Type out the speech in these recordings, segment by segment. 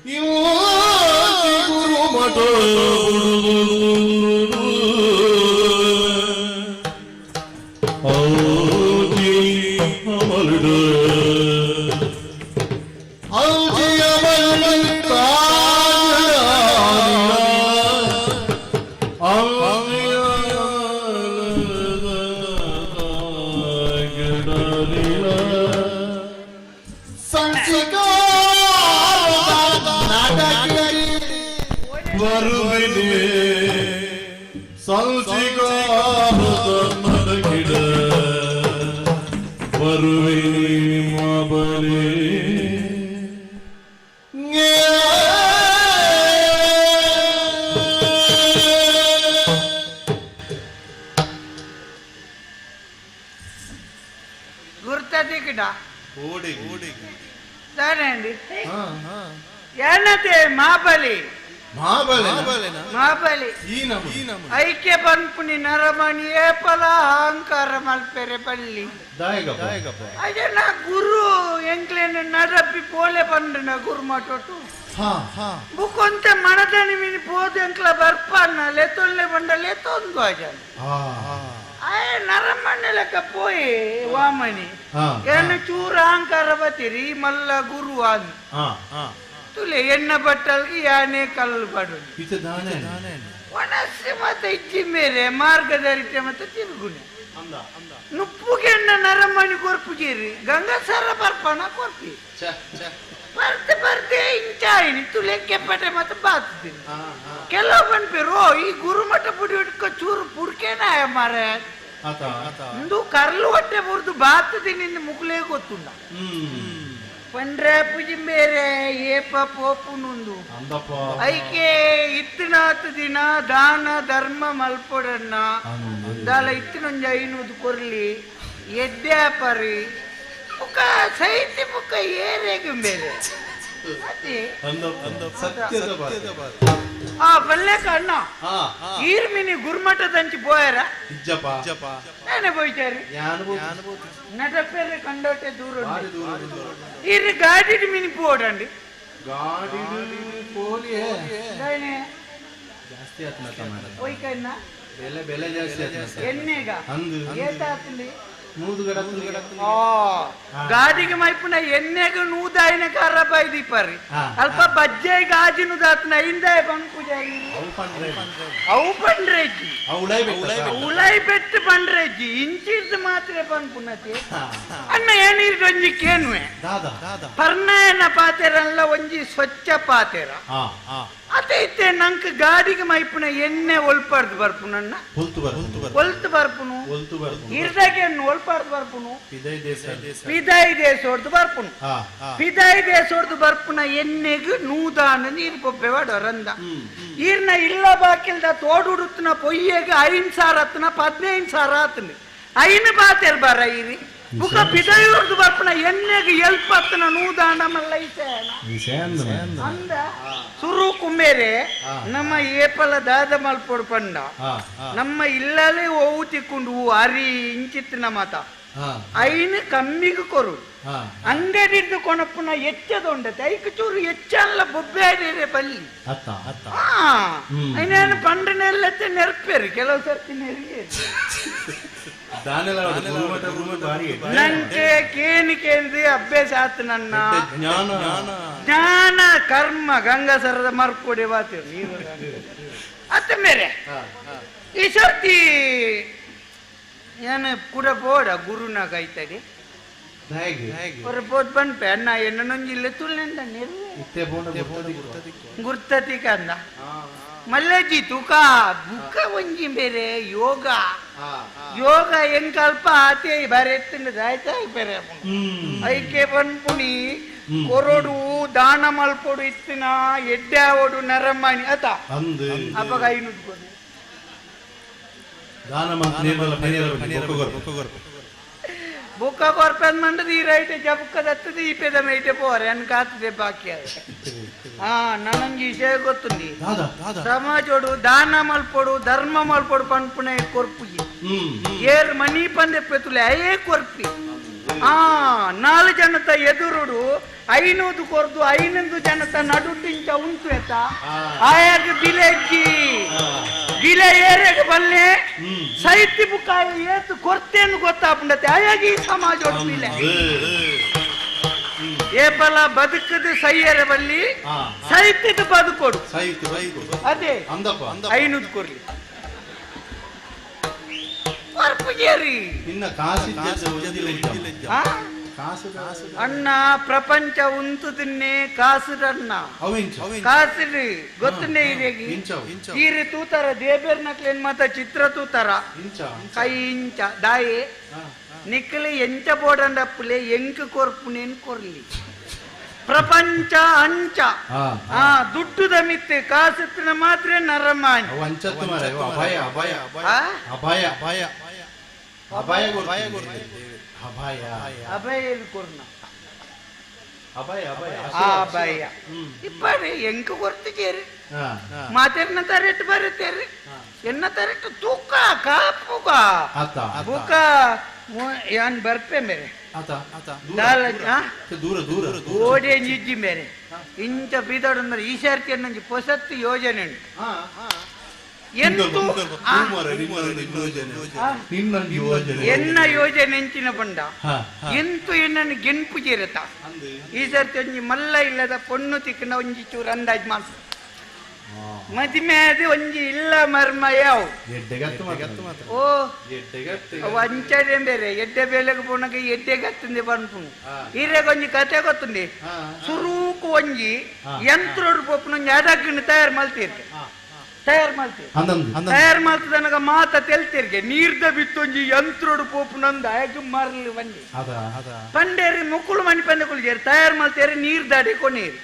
ಗುರು ಮಠ గుర్తది గిడ సరే అండి ಏನತೆ ಮಾಬಲಿ ಮಾಬಲಿ ಐಕ್ಯ ಪನ್ಪುನಿ ನರಮಣಿ ಏಪಲ ಅಹಂಕಾರ ಮಲ್ಪೆರೆ ಬಲ್ಲಿ ಅದೇ ನಾ ಗುರು ಎಂಕ್ಲೇನ ನಡಪಿ ಪೋಲೆ ಪಂಡ್ರ ಗುರು ಮಟೋಟು ಬುಕ್ಕೊಂತ ಮಣದನಿ ಮಿನಿ ಪೋದು ಎಂಕ್ಲ ಬರ್ಪನ್ನ ಲೆತ್ತೊಲ್ಲೆ ಬಂಡ ಲೆತ್ತೊಂದು ಅಜನ ಆಯ್ ನರಮಣ್ಣ ಲೆಕ್ಕ ಪೋಯಿ ವಾಮನಿ ಏನು ಚೂರ ಅಹಂಕಾರ ಬತ್ತೀರಿ ಮಲ್ಲ ಗುರು ಆದ್ ತುಲೆ ಎಣ್ಣ ಬಟ್ಟಲ್ಗೆ ಯಾನೇ ಕಲ್ಲು ಪಡು ಒಣಸಿ ಮತ್ತೆ ಇಜ್ಜಿ ಮೇಲೆ ಮಾರ್ಗದರಿತೆ ಮತ್ತೆ ತಿರುಗುನೆ ನುಪ್ಪುಗೆ ನರಮಣಿ ಕೊರ್ಪುಗೇರಿ ಗಂಗಸರ ಬರ್ಪಣ ಕೊರ್ಪಿ ಬರ್ತೆ ಬರ್ತೆ ಇಂಚಾಯಿನಿ ತುಲೆ ಕೆಪ್ಪಟೆ ಮತ್ತೆ ಬಾತ್ತೀನಿ ಕೆಲವು ಬಂದ್ಪೇರು ಈ ಗುರುಮಠ ಪುಡಿ ಹಿಡ್ಕೊ ಚೂರು ಪುಡ್ಕೇನ ಮಾರ ಒಂದು ಕರ್ಲು ಹೊಟ್ಟೆ ಮುರಿದು ಬಾತದಿನಿ ಮುಗ್ಲೇ ಗೊತ್ತುಂಡ ಪಂಡ್ರೆ ಪೂಜಿ ಬೇರೆ ಏಪ ಪೋಪು ನುಂದು ಐಕೆ ಇತ್ತಿನಾತ್ ದಿನ ದಾನ ಧರ್ಮ ಮಲ್ಪೊಡನ್ನ ದಾಲ ಇತ್ತಿನೊಂಜ ಐನೂದು ಕೊರ್ಲಿ ಎಡ್ಡ್ಯಾಪರಿ ಮುಖ ಸೈತಿ ಮುಖ ಏರೆಗೆ ಬೇರೆ ಬಲ್ಲೆ ಕಣ್ಣ ಈರ್ಮಿನಿ ಗುರುಮಠದಂಚಿ పోయాರ నేనే పోయిచారు నటపేరు కండోటే దూరం ఇది గాడి మిని పోడండి ಜಾಸ್ತಿ ಆತ್ಮ పోయి కన్నా ಬೆಲೆ ಜಾಸ್ತಿ ಆತ್ಮ ಎಣ್ಣೆಗ ಏತ ಆತ್ಲಿ ಗಾದಿಗೆ ಮೈಪುನ ಎಣ್ಣೆಗೆ ನೂದಾಯಿನ ಕರಬಾಯಿ ದೀಪಾರಿ ಅಲ್ಪ ಬಜ್ಜೆ ಗಾಜಿನ ದಾತ್ನ ಹಿಂದೆ ಬಂದು ಅವು ಪಂಡ್ರೆಜ್ಜಿ ಉಳೈ ಬೆಟ್ಟು ಪಂಡ್ರೆಜ್ಜಿ ಇಂಚಿರ್ದು ಮಾತ್ರ ಪನ್ಪುನತಿ ಅನ್ನ ಏನಿರ್ದು ಒಂಜಿ ಕೇನುವೆ ಪರ್ಣಯನ ಪಾತೆರಲ್ಲ ಒಂಜಿ ಸ್ವಚ್ಛ ಪಾತೆರ ಅತೈತೆ ನಂಕ ಗಾಡಿಗೆ ಮೈಪುನ ಎಣ್ಣೆ ಒಲ್ಪಾರ್ದು ಬರ್ಪುನನ್ನ ಒಲ್ತು ಬರ್ಪುನು ಇರ್ದಾಗೆ ಒಲ್ಪಾರ್ದು ಬರ್ಪುನು ಪಿದಾಯಿ ದೇಶೋರ್ದು ಬರ್ಪುನು ಪಿದಾಯಿ ದೇಶೋರ್ದು ಬರ್ಪುನ ಎಣ್ಣೆಗೆ ನೂದಾನ ನೀರು ಕೊಪ್ಪೆವಾಡ ರಂದ ಈರ್ನ ಇಲ್ಲ ಬಾಕಿಲ್ದ ತೋಡುಡುತ್ತನ ಪೊಯ್ಯಗೆ 5,000 ಹತ್ತನ 15,000 ಆತನ ಐನು ಬಾತೆರ್ ಬಾರ ಈರಿ ಬುಕ ಪಿದಾಯಿರ್ದು ಬರ್ಪುನ ಎಣ್ಣೆಗೆ ಎಲ್ಪತ್ತನ ನೂದಾನ ಮಲ್ಲ ಅಂದ ಸುರು ಕುಂಬೇರೆ ನಮ್ಮ ಏಪಲ ದಾದ ಮಲ್ಪೊಡು ಪಂಡ ನಮ್ಮ ಇಲ್ಲಲೇ ಓವು ತಿಕ್ಕೊಂಡು ಅರಿ ಇಂಚಿತ್ತಿನ ಮಾತ ಐನು ಕಮ್ಮಿಗೆ ಕೊರು ಅಂಗಡಿದ್ದು ಕೊನಪ್ಪುನ ಎಚ್ಚದೊಂಡತೆ ಐಕ ಚೂರು ಎಚ್ಚಲ್ಲ ಬೊಬ್ಬೆ ಬಲ್ಲಿ ಐನೇನು ಪಂಡನೆಲ್ಲತ್ತೆ ನೆರ್ಪೇರಿ ಕೆಲವು ಸರ್ತಿ ನೆರಿಗೆ ನಂಗೆ ಕೇನಿಕೆ ಅಂದ್ರೆ ಅಭ್ಯಾಸ ಆತು ನನ್ನ ಜ್ಞಾನ ಕರ್ಮ ಗಂಗಸರದ ಮರ್ಕೊಡೆ ಬಾತೀವಿ ನೀವು ಅತ್ತ ಮೇರೆ ಈ ಸರ್ತಿ ಏನು ಕೂಡ ಬೋಡ ಗುರುನ ಕೈತಾಗೆ ಬೋದ್ ಬಂದ್ಪೆ ಅಣ್ಣ ಎನ್ನೊಂಜಿಲ್ಲ ತುಳ್ಳಿಂದ ಗುರ್ತತಿ ಕಂದ ಮಲ್ಲಜ್ಜಿ ತೂಕ ಬುಕ್ಕ ಒಂಜಿ ಬೇರೆ ಯೋಗ ಯೋಗ ಎಂಕಲ್ಪ ಆತೆ ಬರೆತ್ತಿನ ಆಯ್ತಾ ಬೇರೆ ಐಕೆ ಪನ್ಪುಣಿ ಕೊರಡು ದಾನ ಮಲ್ಪೊಡು ಇತ್ತಿನ ಎಡ್ಡಾವಡು ನರಮಣಿ ಅತ ಅಪ್ಪಗ ಐನೂರು ಬುಕ್ಕ ಕೊರ್ಪನ್ ಮಂಡದ ಈ ರೈಟ್ ಜಬುಕ್ಕದತ್ತದ ಈ ಪೆದ ಮೇಟೆ ಪೋರೆ ಅನ್ ಕಾತದೆ ಬಾಕಿ ನನಂಗೆ ವಿಷಯ ಗೊತ್ತುಂಡಿ ಸಮಾಜೋಡು ದಾನ ಮಲ್ಪೊಡು ಧರ್ಮ ಮಲ್ಪೊಡು ಪನ್ಪುಣೆ ಕೊರ್ಪುಜಿ ಏರ್ ಮನಿ ಪಂದೆ ಪೆತುಲೆ ಅಯೇ ಕೊರ್ಪಿ 4 ಜನತ ಎದುರುಡು ಐನೂದು ಕೊರ್ದು ಐನೊಂದು ಜನತ ನಡುಟಿಂಚ ಉಂಟು ಎತ್ತ ಆಯಾಗ ಬಿಲೆಜ್ಜಿ ಬಿಲೆ ಏರೆಗೆ ಬಲ್ಲೆ ಸೈತಿ ಬುಕ್ಕಾಯ ಏತು ಕೊರ್ತೇನು ಗೊತ್ತಾಪುಂಡತೆ ಆಯಾಗಿ ಈ ಸಮಾಜ ಬಿಲೆ ಏಪಲ ಬದುಕದ ಸೈಯರ ಬಲ್ಲಿ ಸೈತಿದ ಬದುಕೊಡು ಅದೇ ಐನೂದು ಕೊರ್ಲಿ ಇನ್ನ ಕಾಸಿ ಅಣ್ಣ ಪ್ರಪಂಚ ಉಂತುದನ್ನೇ ಕಾಸುರನ್ನ ಕಾಸಿರಿ ಗೊತ್ತನೇ ಇರೇಗಿ ಈರಿ ತೂತರ ದೇಬೇರ್ ನಕ್ಲೇನ್ ಮಾತ ಚಿತ್ರ ತೂತರ ಕೈ ಇಂಚ ದಾಯೆ ನಿಕ್ಕಲಿ ಎಂಚ ಬೋಡಂಡಪ್ಪಲೆ ಎಂಕ ಕೊರ್ಪುನೇನ್ ಕೊರ್ಲಿ ಪ್ರಪಂಚ ಅಂಚ ದುಡ್ಡುದ ಮಿತ್ತೆ ಕಾಸತ್ತಿನ ಮಾತ್ರ ನರಮಾನ್ ಅಭಯ ಅಭಯ ಅಭಯ ಅಭಯ ಅಭಯ ಅಭಯ ಅಭಯ ಕೊರ್ನ ಅಭಯ ಅಭಯ ಅಭಯ ಇಪ್ಪರಿ ಎಂಕ ಕೊರ್ತಿಕೇರಿ ಮಾತೆರ್ನ ತರೆಟ್ ಬರುತ್ತೇರಿ ಎನ್ನ ತರೆಟ್ ತೂಕ ಕಾಪುಗ ಬುಕ ಯಾನ್ ಬರ್ಪೆ ಮೇರೆ ದೂರ ದೂರ ಓಡೆ ನಿಜ್ಜಿ ಮೇರೆ ಇಂಚ ಬೀದೋಡಂದ್ರೆ ಈ ಸರ್ತಿ ಅನ್ನಂಜಿ ಹೊಸತ್ತು ಯೋಜನೆ ಉಂಟು ಎನ್ನ ಯೋಜನೆ ಎಂಚಿನ ಬಂಡ ಎಂತು ಎನ್ನನ್ನು ಗೆನ್ಪು ಜೀರತ ಈ ಸರ್ತಿ ಒಂಜಿ ಮಲ್ಲ ಇಲ್ಲದ ಪೊಣ್ಣು ತಿಕ್ಕನ ಒಂಜಿ ಚೂರು ಅಂದಾಜ್ ಮಾತು ಮದಿಮೆ ಅದು ಒಂಜಿ ಇಲ್ಲ ಮರ್ಮ ಯಾವ ಓ ಅಂಚಡೆ ಬೇರೆ ಎಡ್ಡೆ ಬೇಲೆಗೆ ಪೋಣಗ ಎಡ್ಡೆ ಗತ್ತಂದೆ ಬಂದ್ಪುಣು ಈರೆಗ ಒಂಜಿ ಕತೆ ಗೊತ್ತುಂಡಿ ಸುರೂಕು ಒಂಜಿ ಯಂತ್ರೋಡು ಪೋಪುನ ಒಂಜಿ ಅದಕ್ಕಿನ ತಯಾರು ಮಲ್ತಿರ್ತೆ ತಯಾರು ಮಾಡ್ತದನಗ ಮಾತ ತೆಲ್ತಿರ್ಗೆ ನೀರ್ದ ಬಿತ್ತೊಂಜಿ ಯಂತ್ರೋಡು ಪೋಪುನಂದ ಆಯ್ತು ಮರಲಿ ಬಂದಿ ಪಂಡೇರಿ ಮುಕ್ಕಳು ಮಣಿ ಪಂದಕುಳಿಜೇರಿ ತಯಾರು ಮಾಡ್ತೇರಿ ನೀರ್ ದಾಡಿ ಕೊನೇರಿ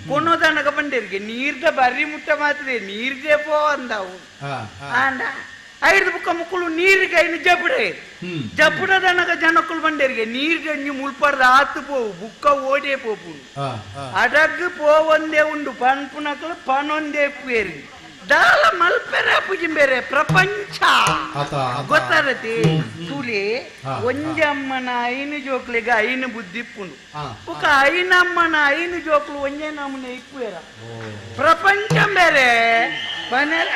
ಕೊನೋದನಗ ಪಂಡೇರಿಗೆ ನೀರ್ದ ಬರ್ರಿ ಮುಟ್ಟ ಮಾತದೆ ನೀರ್ದೆ ಪೋ ಅಂದವು ಆಂಡ ಐದು ಬುಕ್ಕ ಮುಕ್ಕಳು ನೀರಿಗೆ ಐನು ಜಪಡೆ ಜಪಡದನಗ ಜನಕ್ಕಳು ಬಂಡೇರಿಗೆ ನೀರ್ಗೆ ಒಂಜಿ ಮುಲ್ಪಡ್ದ ಆತು ಪೋವು ಬುಕ್ಕ ಓಡೇ ಪೋಪು ಅಡಗ್ ಪೋವೊಂದೇ ಉಂಡು ಪನ್ಪುನಕಲು ಪನೊಂದೇ ಪೇರಿ ದಾಲ ಮಲ್ಪೆರೆ ಪುಜಿಂಬೇರೆ ಪ್ರಪಂಚ ಗೊತ್ತಾರತಿ ತುಲಿ ಒಂಜಮ್ಮನ ಐನು ಜೋಕ್ಲಿಗ ಐನು ಬುದ್ಧಿ ಇಪ್ಪುಂಡು ಬುಕ್ಕ ಐನಮ್ಮನ ಐನು ಜೋಕ್ಲು ಒಂಜೇ ನಮ್ಮನೆ ಇಪ್ಪುವೇರ ಪ್ರಪಂಚ ಬೇರೆ ಬನೆರ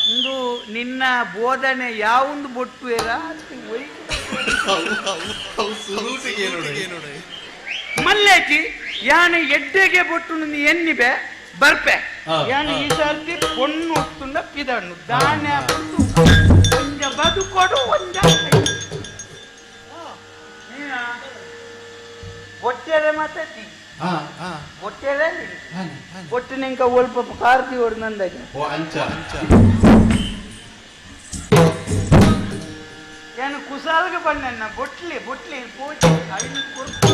ಒಂದು ನಿನ್ನ ಬೋಧನೆ ಯಾವೊಂದು ಬೊಟ್ಟುವೇರ ಮಲ್ಲೇಜಿ ಯಾನ ಎಡ್ಡೆಗೆ ಬೊಟ್ಟು ಎನ್ನಿಬೆ ಬರ್ಪೆ ಯಾನು ಈ ಸರ್ತಿ ಪೊಣ್ಣು ಹೊತ್ತುಂಡ ಪಿದಣ್ಣು ಧಾನ್ಯ ಒಂಜ ಬದುಕೊಡು ಒಂಜ ಒಟ್ಟೆರೆ ಮಾತಾಡಿ ಒಟ್ಟೆರೆ ಒಟ್ಟು ನಿಂಕ ಒಲ್ಪ ಕಾರ್ತಿ ಹೊಡ್ ನಂದಾಗ ಏನು ಕುಸಾಲ್ಗೆ ಬಂದಣ್ಣ ಬೊಟ್ಲಿ ಬೊಟ್ಲಿ ಪೂಜೆ ಐದು ಕೊಡ್ತು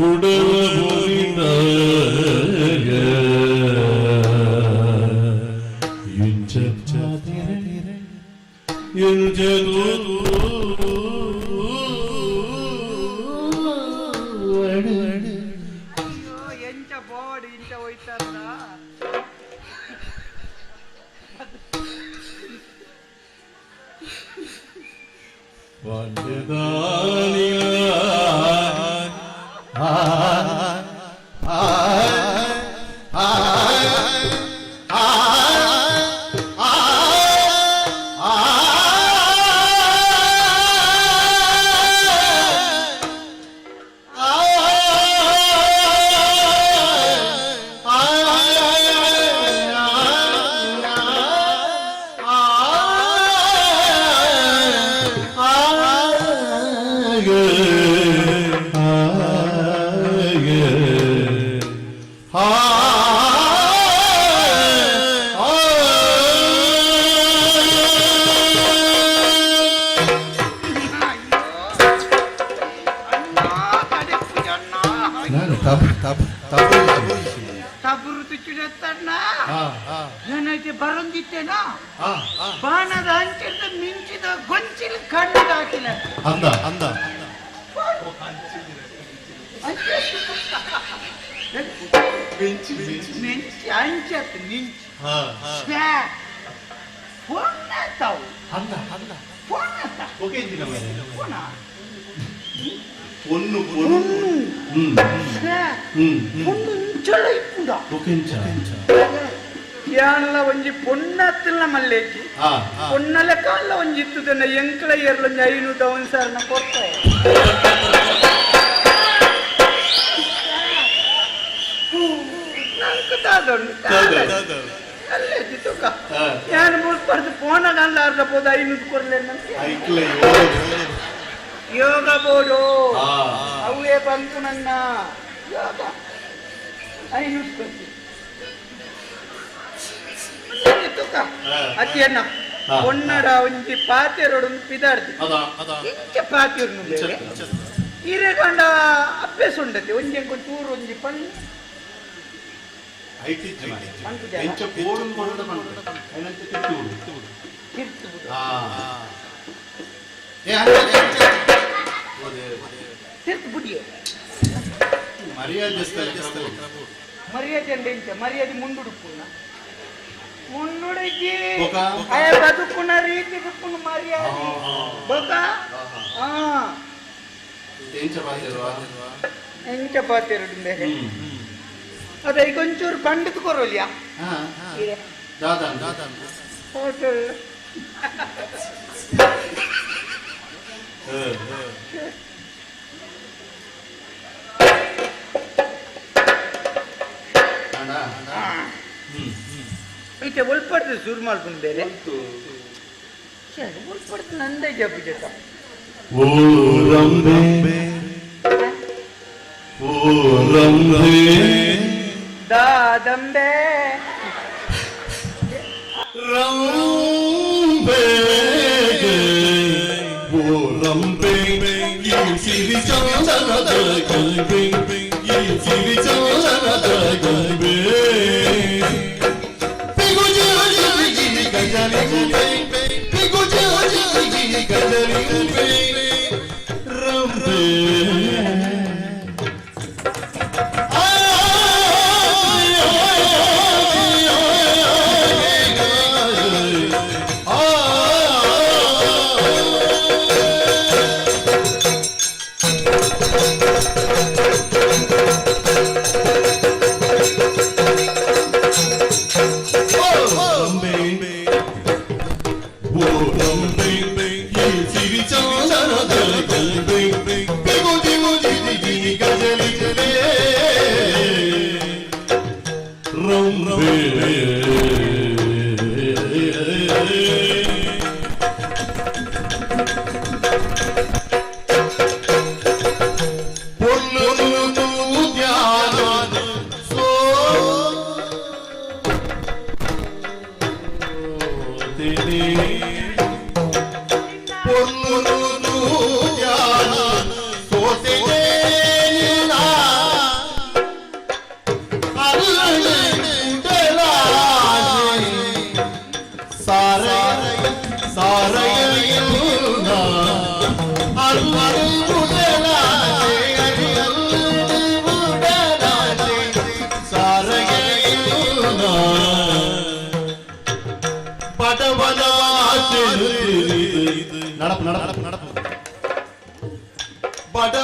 உடல் ಇಂಚ ಬಾಡಿ ಇಂಚ ಹೋಯ್ತಾರಲ್ಲ ನಾನೈತೆ ಬರಂದಿತ್ತೇನಾ ಬಾಣದ ಅಂಚಿಂದ ಮಿಂಚಿದ ಗೊಂಚಿಲ್ ಕಣ್ಣು ಹಾಕಿಲ್ಲ ಅಂದ ಅಂದ ಮಿಂಚಿ ಅಂಚತ್ ಮಿಂಚಿ ಫೋನ್ ತಾವು ಅಂದ ಅಂದ ಫೋನ್ ಓಕೆ ಇಂದಿನ ಮೇಲೆ ಫೋನ పొన్ను పొన్ను పొన్ను ఇంచల ఇప్పుడా ఒకెంచ యాన్ల వంజి పొన్నత్తుల మల్లేకి పొన్నల కాళ్ళ వంజి ఇత్తుదన్న ఎంకల ఎర్ల ఐను డౌన్ సార్న కొట్టాయి ನಂಗೆ ತಾದೊಂದು ಅಲ್ಲೇ ಜಿತ್ತುಕ ಯಾನು ಮುಳ್ಪಡ್ದು ಫೋನ ನಲ್ಲಾರ್ದ ಬೋದು ಐನೂರು ಕೊರ್ಲೇನಂತೆ ಯೋಗ ಬೋರ್ಡು ಅವೇ ಬಂತು ನನ್ನ ಯೋಗ ಐನೂರು ಕೊಡ್ತೀನಿ ಅತಿಯನ್ನ ಒನ್ನಡ ಒಂಜಿ ಪಾತೆರೋಡು ಪಿದಾಡ್ದು ಇಂಚ ಪಾತಿರ್ನು ಬೇರೆ ಹಿರೇಗಂಡ ಅಭ್ಯಾಸ ಉಂಡತಿ ಒಂಜಿ ಚೂರು ಒಂಜಿ ಪಣ್ಣು మర్యాద అంటే మర్యాద ముందుడుకున్న ముందుడికి బతుకున్న రీతి మర్యాద బొక ಎಂಚ ಪಾತೆರಡು ಬೇರೆ ಅದ ಈಗ ಒಂಚೂರು ಪಂಡಿತ್ ಕೊರೋಲ್ಯಾ ಹೋಟೆಲ್ ಈಚೆ ಒಳ್ಪಡ್ತದೆ ಶುರು ಮಾಡ್ಕೊಂಡು ಬೇರೆ ಒಳ್ಪಡ್ತು ನಂದೇ ಜಬ್ಬು ಜಟ ದಾದಂಬೆ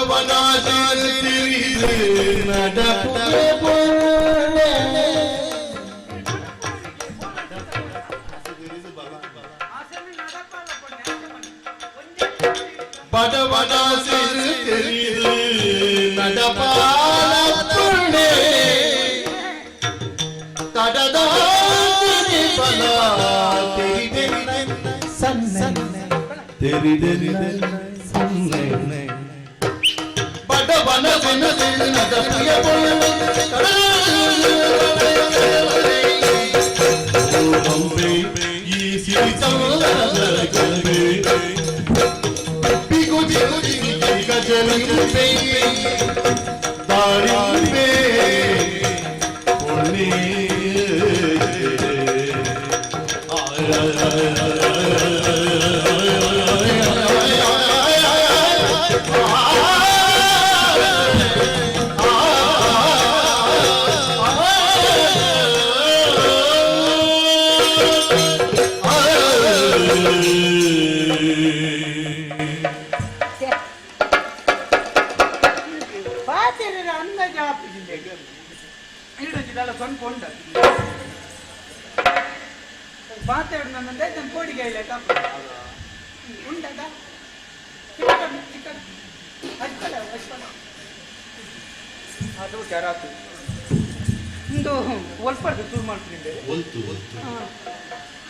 ಬಡವನಾಗಿ ನಡೆಪುಗೆ ಬಡವನ ಸಿರು ತೆರಿದು நடபால புள்ளே தடதா பலா தெரிதென்ன சன்ன தெரிதென்ன சன்ன படவன சினதில் நடப்பிய பொழுது கடம்பே ஈசி தவளகல்பே கஜலிம்பே தாரிம்பே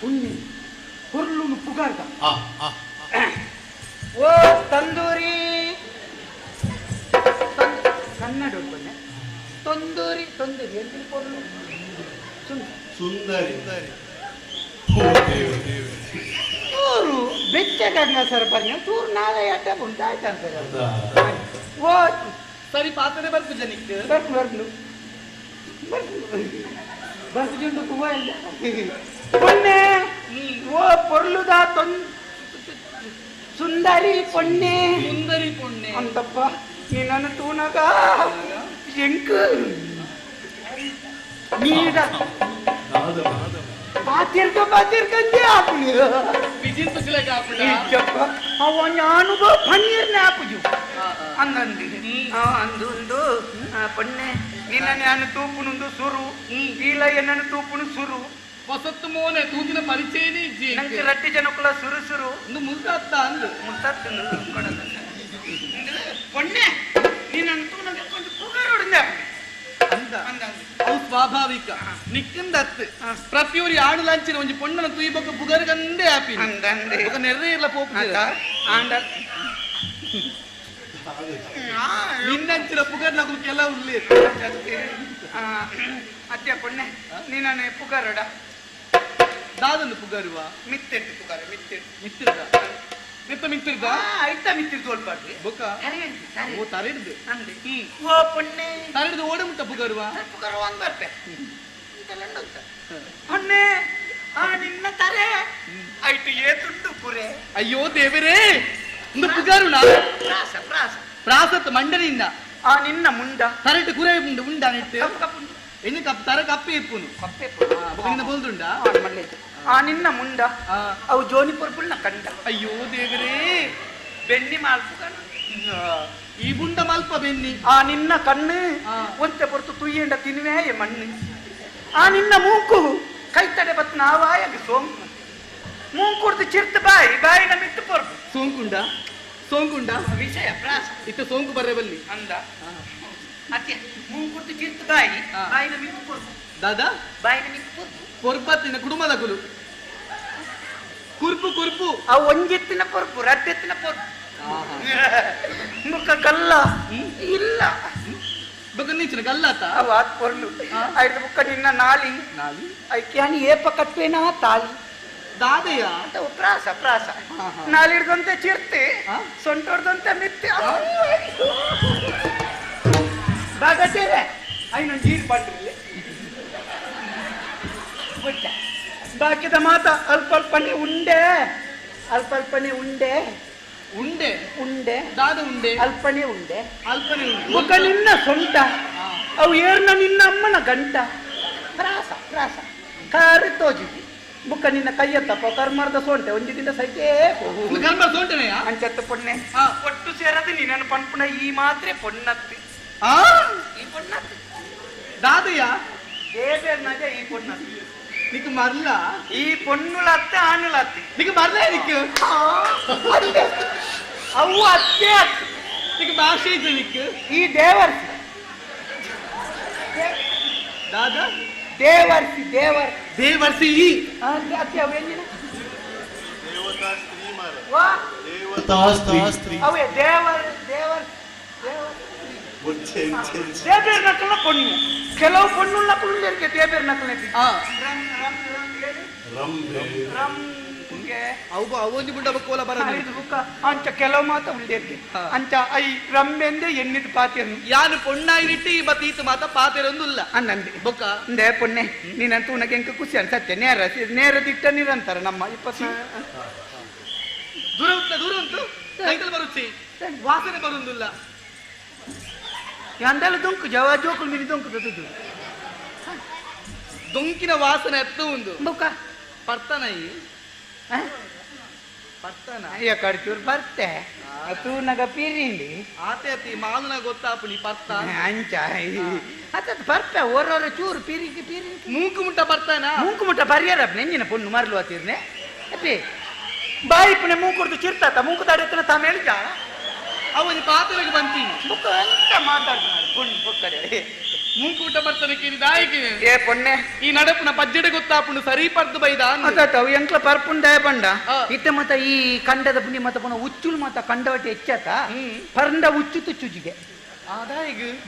பொன்னே ಓ ತಂದೂರಿ ಕನ್ನಡ ತೊಂದೂರಿ ತೊಂದೂರಿ ಎಂತ ಪೊರ್ಲು ಸುಂದರಿ ತೂರು ಬೆಚ್ಚಗಂಗ ಸರ್ ಬರ್ನ ತೂರು ನಾಳೆ ಅಡ್ಡ ಉಂಟಾಯ್ತಂತ ಓ ಸರಿ ಪಾತ್ರೆ ಬರ್ಕು ಜನಿಕ್ ಬರ್ಕು ಬರ್ಕು ಬರ್ಕು ಜುಂಡು ಕುವ ಇಲ್ಲ ಪೊನ್ನೆ ಓ ಪೊರ್ಲುದ ಸುಂದರಿ ಪೊನ್ನೆ ಸುಂದರಿ ಪೊನ್ನೆ ಅಂತಪ್ಪ ನೀನನ್ನು ತೂನಗ ಎಂಕು ನೀಡ ಪಾತಿರ್ಕಂದೆ ಆಪುಳಿ ಬಿಜಿನ್ ತುಸಿಲೆ ಕಾಪುಳ ಇಚ್ಚಪ್ಪ ಅವ ಜ್ಞಾನುಗ ಪನ್ನೀರ್ನ ಆಪುಜು ಅಂದಂದಿ ಅಂದು ಪೊನ್ನೆ ನಿನ್ನ ನಾನು ತೂಪುನುಂದು ಸುರು ಈಲ ಎನ್ನನ್ನು ತೂಪುನು ಸುರು ಹೊಸತ್ತು ಮೋನೆ ತೂತಿನ ಪರಿಚಯನೇ ಇಜ್ಜಿ ನಂಗೆ ರಟ್ಟಿ ಜನಕ್ಕುಲ ಸುರು ಸುರು ಒಂದು ಮುಲ್ತಾತ್ತ ಅಂದು ಪೊನ್ನೆ ನೀನನ್ನು ತೂನಗೆ ಕೊಂಚ ಪುಗಾರೋಡಿಂದ ಅಂದ ಅವು ಸ್ವಾಭಾವಿಕ ನಿಕ್ಕಂದತ್ತು ಪ್ರತಿಯೊರಿ ಆಡು ಲಂಚಿನ ಒಂಜಿ ಪೊಣ್ಣನ ತುಯ್ಬೊಕ್ಕ ಪುಗರ್ ಗಂದೆ ಆಪಿ ಅಂದಂದೆ ఒక ನೆರ್ರೆ ಇರ್ಲ ಪೋಪುದ ಆಂಡ ನಿನ್ನಂಚಿನ ಪುಗರ್ ನಗು ಕೆಲ ಉರ್ಲಿ ಅತ್ಯ ಪೊನ್ನೆ ನೀನನೆ ಪುಗಾರೋಡ ದಾದನ್ನು ಪುಗರುವ ಮಿತ್ತೆಟ್ಟು ಪುಗಾರ ಮಿತ್ತೆಟ್ಟು ಮಿತ್ತಿರ್ದ ಮಿತ್ತ ಮಿತ್ತಿರ್ದ ಆಯ್ತ ಮಿತ್ತಿರ್ ತೋಲ್ಪಾಡ್ರಿ ಬೊಕ್ಕ ಓ ತರೆಡ್ದು ಅಂದೆ ಓ ಪೊನ್ನೆ ತರೆಡ್ದು ಓಡ ಮುಟ್ಟ ಪುಗರುವ ಪುಗಾರ ಒಂದ್ ಬರ್ಪೆ ಪೊನ್ನೆ ನಿನ್ನ ತರೆ ಐಟು ಏತುಂಡು ಪುರೆ ಅಯ್ಯೋ ದೇವರೇ ಒಂದು ಪುಗಾರುಣ ಪ್ರಾಸ ಪ್ರಾಸ ಪ್ರಾಸತ್ ಮಂಡನಿಂದ ನಿನ್ನ ಮುಂಡ ತರೆಟ್ ಕುರೆ ಉಂಡು ಉಂಡ ನೆಟ್ಟು ಕಪ್ಪು ಎನ್ನು ಕಪ್ ತರ ಕಪ್ಪೆ ಇಪ್ಪುನು ಕಪ್ಪೆ ಬೊಕನಿಂದ ಬೋಲ್ದುಂಡ ನಿನ್ನ ಮುಂಡ ಅವು ಜೋನಿಪುರ ಪುಲ್ನ ಕಂಡ ಅಯ್ಯೋ ದೇವರೇ ಬೆನ್ನಿ ಮಾಲ್ಪು ಕಣ ಈ ಬುಂಡ ಮಲ್ಪ ಬೆನ್ನಿ ನಿನ್ನ ಕಣ್ಣು ಒಂತೆ ಪೊರ್ತು ತುಯ್ಯಂಡ ತಿನ್ನುವೆ ಮಣ್ಣು ನಿನ್ನ ಮೂಕು ಕೈ ತಡೆ ಬತ್ ನಾವಾಯಾಗಿ ಸೋಂಕು ಮೂಂಕುರ್ದು ಚಿರ್ತ ಬಾಯಿನ ಮಿತ್ತು ಪೊರ್ಪು ಸೋಂಕುಂಡ ವಿಷಯ ಪ್ರಾಸ ಇತ್ತು ಸೋಂಕು ಬರ್ರೆ ಬಲ್ಲಿ ಅಂದ ಅತ್ಯ ಮೂಂಕುರ್ದು ಚಿರ್ತ ಬಾಯಿನ ಮಿತ್ತು ಪೊರ್ಪು ದಾದಾ ಬಾಯಿನ ಮಿತ್ತು ಪೊರ್ಪು ಪೊರ್ಪತ್ತಿನ ಕುಟುಂಬದ ಕುಲು ಕುರ್ಪು ಅವು ಒಂಜೆತ್ತಿನ ಪೊರ್ಪು ರಡ್ಡೆತ್ತಿನ ಪೊರ್ಪು ಮುಖ ಗಲ್ಲ ಇಲ್ಲ ಬೊಕ ನೀಚಿನ ಗಲ್ಲಾತ ಅವ ಪೊರ್ಲು ಆಯ್ತು ಬುಕ್ಕ ನಿನ್ನ ನಾಲಿ ಐಕ್ಯಾನಿ ಏಪ ಕಟ್ವೇನಾ ತಾಲಿ ದಾದಯ್ಯ ಪ್ರಾಸ ಪ್ರಾಸ ನಾಲಿ ಹಿಡ್ದಂತೆ ಚಿರ್ತೆ ಸೊಂಟ ಹೊಡ್ದಂತೆ ಮಿತ್ತೆ ಬಾಗಟ್ಟೇರೆ ಐನೊಂದು ಜೀರ್ ಪಂಡ್ರಿ ಬಾಕಿದ ಮಾತ ಅಲ್ಪಲ್ಪನೆ ಉಂಡೆ ದಾದ ಉಂಡೆ ಅಲ್ಪನೆ ಉಂಡೆ ಮುಖ ಉಂಟು ನಿನ್ನ ಸೊಂಟ ಅವು ಏರ್ನ ನಿನ್ನ ಅಮ್ಮನ ಗಂಟ ಪ್ರಾಸ ಪ್ರಾಸ ಕಾರಿ ತೋಜಿ ಬುಕ್ಕ ನಿನ್ನ ಕೈಯತ್ತಪ್ಪ ಕರ್ಮರ್ದ ಸೋಂಟೆ ಒಂಜಿ ದಿನ ಸೈತೇ ಕರ್ಮ ಸೋಂಟನೆಯಾ ಅಂಚತ್ತ ಪೊಣ್ಣೆ ಹಾ. ಒಟ್ಟು ಸೇರದು ನೀನನ್ನು ಪನ್ಪುಣ ಈ ಮಾತ್ರೆ ಪೊನ್ನತ್ತಿ ಆ ಈ ಪೊನ್ನತ್ತಿ ದಾದಯ್ಯ ದೇವೇರ್ನಾಗ ಈ ಪೊನ್ನತ್ತಿ ನಿಕ್ ಮರ್ಲ ಈ ಪೊನ್ನುಲತ್ತೆ ಆನುಲತ್ತಿ ನಿಕ್ ಮರ್ಲ ನಿಕ್ ಅವು ಅತ್ತೆ ಅತ್ತಿ ನಿಕ್ ಭಾಷೆ ಇದ್ರೆ ನಿಕ್ ಈ ದೇವರ್ಸಿ ದಾದಾ ದೇವರ್ಸಿ ದೇವರ್ ದೇವರ್ಸಿ ಅತ್ತಿ ಅವು ಎಂದಿನ ದೇವತಾ ಸ್ತ್ರೀ ಅವೇ ದೇವರ್ ದೇವರ್ ದೇವರ್ ದೇಬೇರ್ ನಕಲ ಪೊಣ್ಣು ಕೆಲವು ಪೊಣ್ಣು ನಕಲು ದೇಬೇರ್ ನಕಲ ಅವೊಂದು ಬುಡ್ಡ ಕೋಲ ಬರದು ಅಂಚ ಕೆಲವು ಮಾತ ಉಳ್ದೇರ್ಗೆ ಅಂಚ ಐ ರಂಬೆಂದೆ ಎನ್ನಿದ್ ಪಾತಿರ್ನು ಯಾನು ಪೊಣ್ಣಾಗಿರಿಟ್ಟು ಮತ್ತೆ ಈತ ಮಾತ ಪಾತೆರೊಂದು ಇಲ್ಲ ಅನ್ನಂದೆ ಬೊಕ್ಕ ದೇ ಪೊಣ್ಣೆ ನೀನಂತೂ ಉನಗೆ ಎಂಕ ಖುಷಿ ಅನ್ಸತ್ತೆ ನೇರ ದಿಟ್ಟ ನಿರಂತರ ನಮ್ಮ 20 ದೂರ ಉಂಟು ಸೈಕಲ್ ಬರುತ್ತಿ ವಾಸನೆ ಬರುವುದಿಲ್ಲ ಅಂದೆಲ್ಲ ದೊಂಕು ಜೋಕುಲು ಮೀರಿ ದೊಂಕು ದೊಡ್ಡದು ದೊಂಕಿನ ವಾಸನೆ ಎತ್ತು ಒಂದು ಬೊಕ್ಕ ಪರ್ತನೈ ಪರ್ತನ ಅಯ್ಯ ಕಡ್ಚೂರು ಬರ್ತೆ ತೂನಗ ಪೀರಿಂಡಿ ಆತೆ ಅತಿ ಮಾಲುನ ಗೊತ್ತಾಪುನಿ ಪರ್ತ ಅಂಚ ಅತ್ತ ಬರ್ತೆ ಓರೋರ ಚೂರು ಪೀರಿಗೆ ಪೀರಿಂಗಿ ಮೂಕು ಮುಟ್ಟ ಬರ್ತಾನ ಮೂಕು ಮುಟ್ಟ ಬರ್ಯಾರ ನೆಂಜಿನ ಪೊಣ್ಣು ಮರಲು ಆತಿರ್ನೆ ಅಪ್ಪಿ ಬಾಯಿ ಪುಣೆ ಮೂಕುಡ್ದು ಚಿರ್ತಾತ ಮೂಕು ತಾಡೆತ್ತನ ತಾ ಮೇಳಿಜ ಅವನಿ ಪಾತ್ರೆಗೆ ಬಂತಿ ಬುಕ್ಕ ಎಂತ ಮಾತಾಡ್ತಾರೆ ಪುಣ್ಣು ಬುಕ್ಕಡೆ ಮೂಕು ಮುಟ್ಟ ಬರ್ತಾನೆ ಕೇಳಿ ದಾಯಿಗೆ ಏ ಪೊಣ್ಣೆ ಈ ನಡಪುನ ಪಜ್ಜಡೆ ಗೊತ್ತಾಪುಂಡು ಸರಿ ಪರ್ದು ಬೈದ ಅದಾತ ಅವು ಎಂಕ್ಲ ಪರ್ಪುಂಡ ದಯ ಬಂಡ ಇತ್ತ ಮತ್ತ ಈ ಕಂಡದ ಪುಣ್ಯ ಮತ್ತ ಪುನಃ ಉಚ್ಚುಲು ಮತ್ತ ಕಂಡವಟ್ಟಿ ಹೆಚ್ಚಾತ ಪರ್ಂಡ ಉಚ್ಚು ತುಚ್ಚುಜಿಗೆ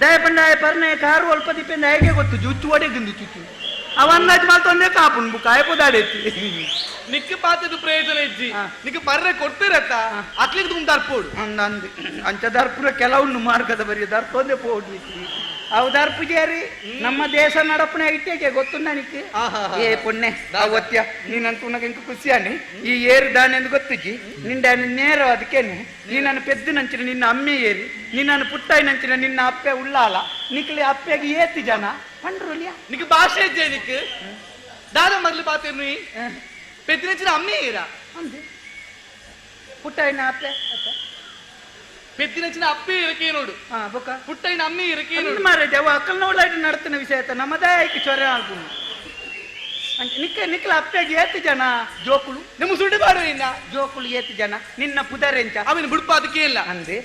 ದಯ ಬಂಡ ಪರ್ನೆ ಕಾರು ಅಲ್ಪ ದಿಪ್ಪೆಂದ ಹೇಗೆ ಗೊತ್ತು ಉಚ್ಚು ಒಡೆಗಿಂದು ಚುಚ್ಚು ಅವನ್ನಾಜ್ ಮಾತೊಂದೇ ಕಾಪುನ್ ಬುಕ್ ಆಯ್ಪದಾಡೆತ್ತಿ ನಿಕ್ಕ ಪಾತದ ಪ್ರಯೋಜನ ಇಜ್ಜಿ ನಿಕ್ಕ ಬರ್ರೆ ಕೊಡ್ತಿರತ್ತ ಅಕ್ಲಿಗೆ ತುಂಬ ದರ್ಪೋಡು ಅಂದಂದು ಅಂಚ ದರ್ಪುರ ಕೆಲವನ್ನು ಮಾರ್ಗದ ಬರೀ ದರ್ಪೊಂದೇ ಪೋಡ್ಲಿ ಅವು ದರ್ಪುಜೇರಿ ನಮ್ಮ ದೇಶ ನಡಪಣೆ ಐತೆಗೆ ಗೊತ್ತು ನನಗೆ ಏ ಪುಣ್ಯ ಅವತ್ಯ ನೀನಂತೂ ನನಗೆ ಎಂಕ ಖುಷಿಯಾನಿ ಈ ಏರು ದಾನೆ ಎಂದು ಗೊತ್ತಿಜ್ಜಿ ನಿಂಡ ನೇರ ಅದಕ್ಕೇನೆ ನೀನನ್ನು ಪೆದ್ದಿನಂಚಿನ ನಿನ್ನ ಅಮ್ಮೆ ಏರಿ ನಿನ್ನನ್ನು ಪುಟ್ಟಾಯಿನಂಚಿನ ನಿನ್ನ ಅಪ್ಪೆ ಉಳ್ಳಾಲ ನಿಕ್ಲಿ ಅಪ್ಪೆಗೆ ಏತಿ ಜನ ಪಂಡ್ರೋಲಿಯ ನಿಕ್ ಭಾಷೆ ಇಜ್ಜೆ ನಿಕ್ ದಾದ ಮಗ್ಲು ಪಾತಿರ್ನು ಪೆದ್ದಿನಂಚಿನ ಅಮ್ಮೆ ಏರಾ ಅಂದೆ ಪುಟ್ಟಾಯಿನ ಅಪ್ಪೆ ಅಪ್ಪ ಪೆದ್ದಿನಂಚಿನ ಅಪ್ಪೆ ಇರಕೆ ನೋಡು ಬೊಕ್ಕ ಪುಟ್ಟೈನ ಅಮ್ಮೆ ಇರಕೆ ನೋಡು ಮಾರೈತೆ ಅವ ಅಕ್ಕಲ್ ನೋಡಾಯ್ತು ನಡ್ತಿನ ವಿಷಯ ಆಯ್ತಾ ನಮ್ಮದೇ ಆಯ್ಕೆ ಚೊರ ಆಡ್ಕೊಂಡು ನಿಕ್ಲ ಅಪ್ಪೆಗೆ ಏತು ಜನ ಜೋಕುಳು ನಿಮ್ಮ ಸುಳ್ಳು ಬಾಡು ಇನ್ನ ಜೋಕುಳು ಏತು ಜನ ನಿನ್ನ ಪುದರೆಂಚ ಅವನ ಬುಡ್ಪ ಅದಕ್ಕೆ ಇಲ್ಲ ಅಂದೆ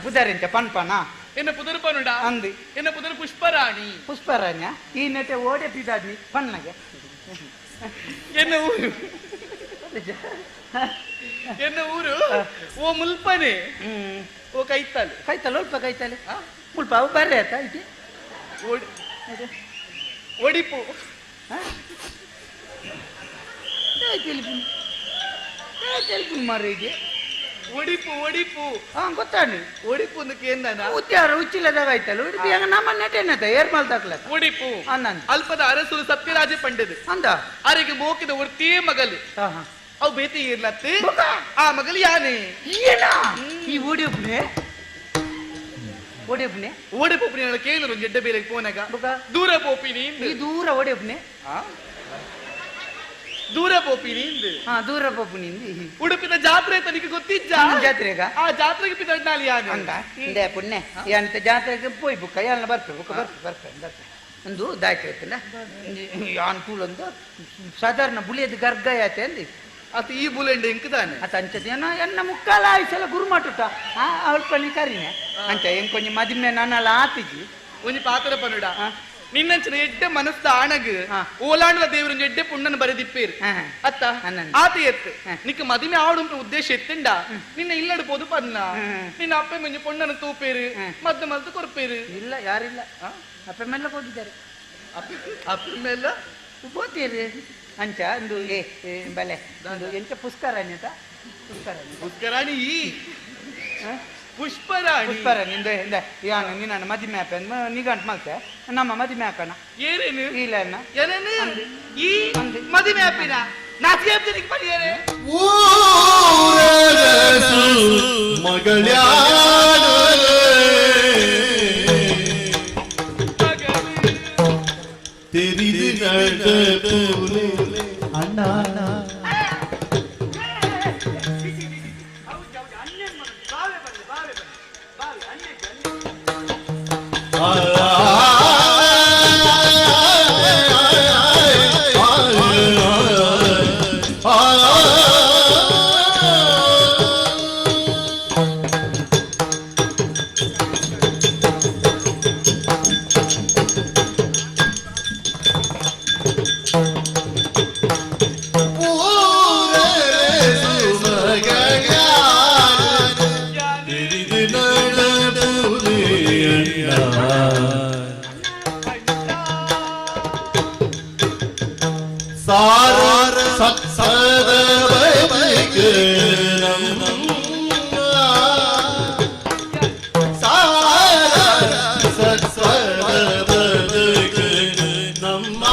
ಪುದರೆಂಚ ಪನ್ಪನ ಎನ್ನ ಪುದರ್ ಪನುಡ ಅಂದಿ ಎನ್ನ ಪುದರ್ ಪುಷ್ಪರಾಣಿ ಪುಷ್ಪರಾಣ್ಯ ಈ ನೆಟೆ ಓಡೆ ಪಿದಾಡ್ನಿ ಪನ್ನಗೆ ಎನ್ನ ಊರು ಎನ್ನ ಊರು ಓ ಮುಲ್ಪನೆ ಓ ಕೈತಾಲೆ ಕೈತಲ್ಲ ಉಲ್ಪ ಕೈತಲೆ ಮುಲ್ಪ ಅವು ಬರ್ರೆ ಆಯ್ತಾ ಇಟಿ ಒಡಿಪು ಟೆಲಿಫೋನ್ ಮಾರ್ರೆ ಇದೆ ಒಡಿಪು ಒಡಿಪು ಗೊತ್ತಾಡಿ ಒಡಿಪು ಕೇಂದ್ರ ಉಚ್ಚಾರ ಉಚ್ಚಿಲ್ಲದಾಗ ಆಯ್ತಲ್ಲ ಉಡುಪಿ ಹಂಗ ನಮ್ಮ ನೆಟೆನತ ಏರ್ಮಾಲ್ ತಕ್ಲ ಒಡಿಪು ಅಂದ ಅಲ್ಪದ ಅರಸುಲು ಸತ್ಯರಾಜ ಪಂಡದು ಅಂದ ಅರೆಗೆ ಮೋಕಿದ ಒಡ್ತೇ ಮಗಲು ಅವು ಬೇತಿ ಇರ್ಲತ್ತೆ ಆ ಮಗಲು ಯಾನೆ ಈ ಓಡಿಯೊಬ್ಬನೇ ಓಡಿಯೊಬ್ಬನೇ ಓಡಿಪೋಪಿನಿ ಕೇಳಿದ್ರು ಜಡ್ಡ ಬೇರೆ ಫೋನಾಗ ದೂರ ಪೋಪಿನಿ ಈ ದೂರ ಓಡಿಯೊಬ್ಬನೇ ದೂರ ಪೋಪಿನಿ ದೂರ ಪೋಪಿನಿ ಉಡುಪಿನ ಜಾತ್ರೆ ತನಿಗೆ ಗೊತ್ತಿಜ್ಜ ಜಾತ್ರೆಗ ಆ ಜಾತ್ರೆಗೆ ಪಿತಡ್ನಾಲಿ ಯಾನೆ ಅಂದ ಇಂದೇ ಪುಣ್ಯ ಅಂತ ಜಾತ್ರೆಗೆ ಪೋಯ್ ಬುಕ್ಕ ಎಲ್ಲ ಬರ್ಪೆ ಬರ್ಪೆ ಒಂದು ದಾಯ್ತು ಆಯ್ತಲ್ಲ ಯಾನ್ ತೂಲೊಂದು ಸಾಧಾರಣ ಬುಳಿಯದ ಗರ್ಗ ಆಯ್ತೆ ಅಂದಿ ಅತ ಈ ಬುಲೆಂಡ್ ಎಂಕದಾನೆ ಅತ ಅಂಚದೇನ ಎನ್ನ ಮುಕ್ಕಾಲ ಆಯ್ಸಲ ಗುರು ಮಾಟುಟ ಅವಳ್ಪನಿ ಕರಿನೆ ಅಂಚ ಹೆಂಗ್ ಕೊಂಚ ಮದಿಮೆ ನನ್ನಲ್ಲ ಆತಿಜಿ ಒಂಜಿ ಪಾತ್ರ ಪನುಡ ನಿನ್ನಂಚಿನ ಎಡ್ಡೆ ಮನಸ್ಸ ಆಣಗ್ ಓಲಾಂಡ್ಲ ದೇವ್ರ ಎಡ್ಡೆ ಪುಣ್ಣನ ಬರೆದಿಪ್ಪೇರು ಅತ್ತ ಆತ ಎತ್ತು ನಿಕ್ಕ ಮದಿಮೆ ಆಡುಂಪ ಉದ್ದೇಶ ಎತ್ತಂಡ ನಿನ್ನ ಇಲ್ಲಡು ಪೋದು ಪನ್ನ ನಿನ್ನ ಅಪ್ಪೆ ಮಂಜಿ ಪೊಣ್ಣನ ತೂಪೇರು ಮದ್ದು ಮದ್ದು ಕೊರ್ಪೇರು ಇಲ್ಲ ಯಾರಿಲ್ಲ ಅಪ್ಪ ಮೇಲೆ ಹೋಗಿದ್ದಾರೆ ಅಪ್ಪ ಮೇಲೆ ಹೋಗ್ತೀರಿ ಅಂಚ ಒಂದು ಬಲೆ ಒಂದು ಎಂತ ಪುಷ್ಕರಾಣಿ ಅಂತ ಪುಷ್ಕರಾಣಿ ಪುಷ್ಪರಾಣಿ ಪುಷ್ಪರಾಣಿ ಯಾನು ನಿನ್ನ ಮದಿಮೆ ಆಪ ನಿಗಂಟ್ ಮಲ್ತೆ ನಮ್ಮ ಮದಿಮೆ ಹಾಕೋಣ ಏನೇನು ಇಲ್ಲ ಈ ಮದಿಮೆ ಆಪಿನ ನಾಚಿಗೆ ಆಪ್ತನಿಗೆ ಪಡಿಯರೆ ತೆರಿದು ಅಣ್ಣ ಸಾರ ಸತ್ಸದ ಬೈಕೆ ಸಾರ ಸತ್ಸದ ಬೈಕೆ ನಮ್ಮ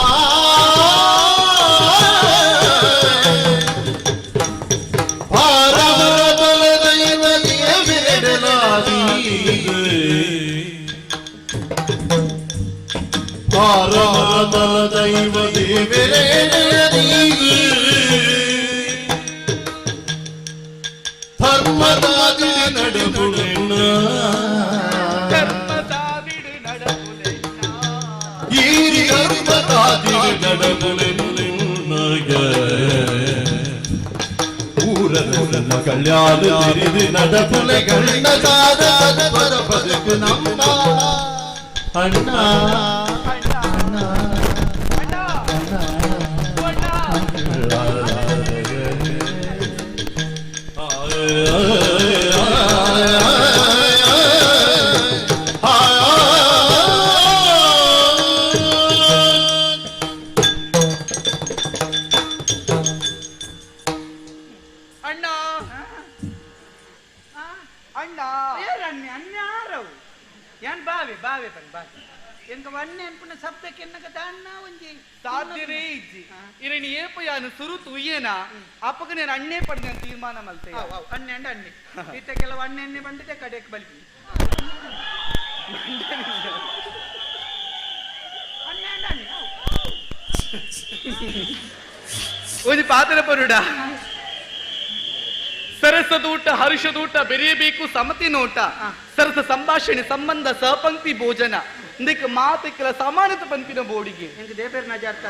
ಭಾರತದ ದೈವಕ್ಕೆ ಬೇಡಲಾಗಿದೆ ಭಾರತದ ದೈವದೇ ಧರ್ಮದಾದಿ ನಡುಗುಣ ಈ ಧರ್ಮದಾದಿ ನಡುಗುಣ ಊರನ ಕಲ್ಯಾಣ ತಿರಿದು ನಡಪುಲೆ ಗಣ್ಣ ಸಾದ ಬದುಕು ನಮ್ಮ ಅಣ್ಣ ಸಾಧ್ಯವೇ ಇಜ್ಜಿ ಇರನಿ ಏಪಯಾನು ಸುರು ತುಯ್ಯೇನ ಅಪ್ಪಗ నేను ಅಣ್ಣೆ ಪಡ್ದೆ ತೀರ್ಮಾನ ಮಲ್ತೆ ಅಣ್ಣೆ ಅಂಡ ಅಣ್ಣೆ ಇತ್ತ ಕೆಲವು ಅಣ್ಣೆ ಬಂದಿದೆ ಕಡೆಗೆ ಬಲ್ಪಿ ಅಣ್ಣೆ ಅಂಡ ಅಣ್ಣೆ ಒಂದು ಪಾತ್ರ ಪರುಡ ಸರಸದೂಟ ಹರ್ಷದೂಟ ಬೆರೆಯಬೇಕು ಸಮತಿ ನೋಟ ಸರಸ ಸಂಭಾಷಣೆ ಸಂಬಂಧ ಸಪಂಕ್ತಿ ಭೋಜನ ಇದಕ್ಕೆ ಮಾತಿಕ್ಕಲ ಸಮಾನತೆ ಪಂಪಿನ ಬೋಡಿಗೆ ಎಂಕ್ ದೇಪೇರ್ ನಜ ಅರ್ಥ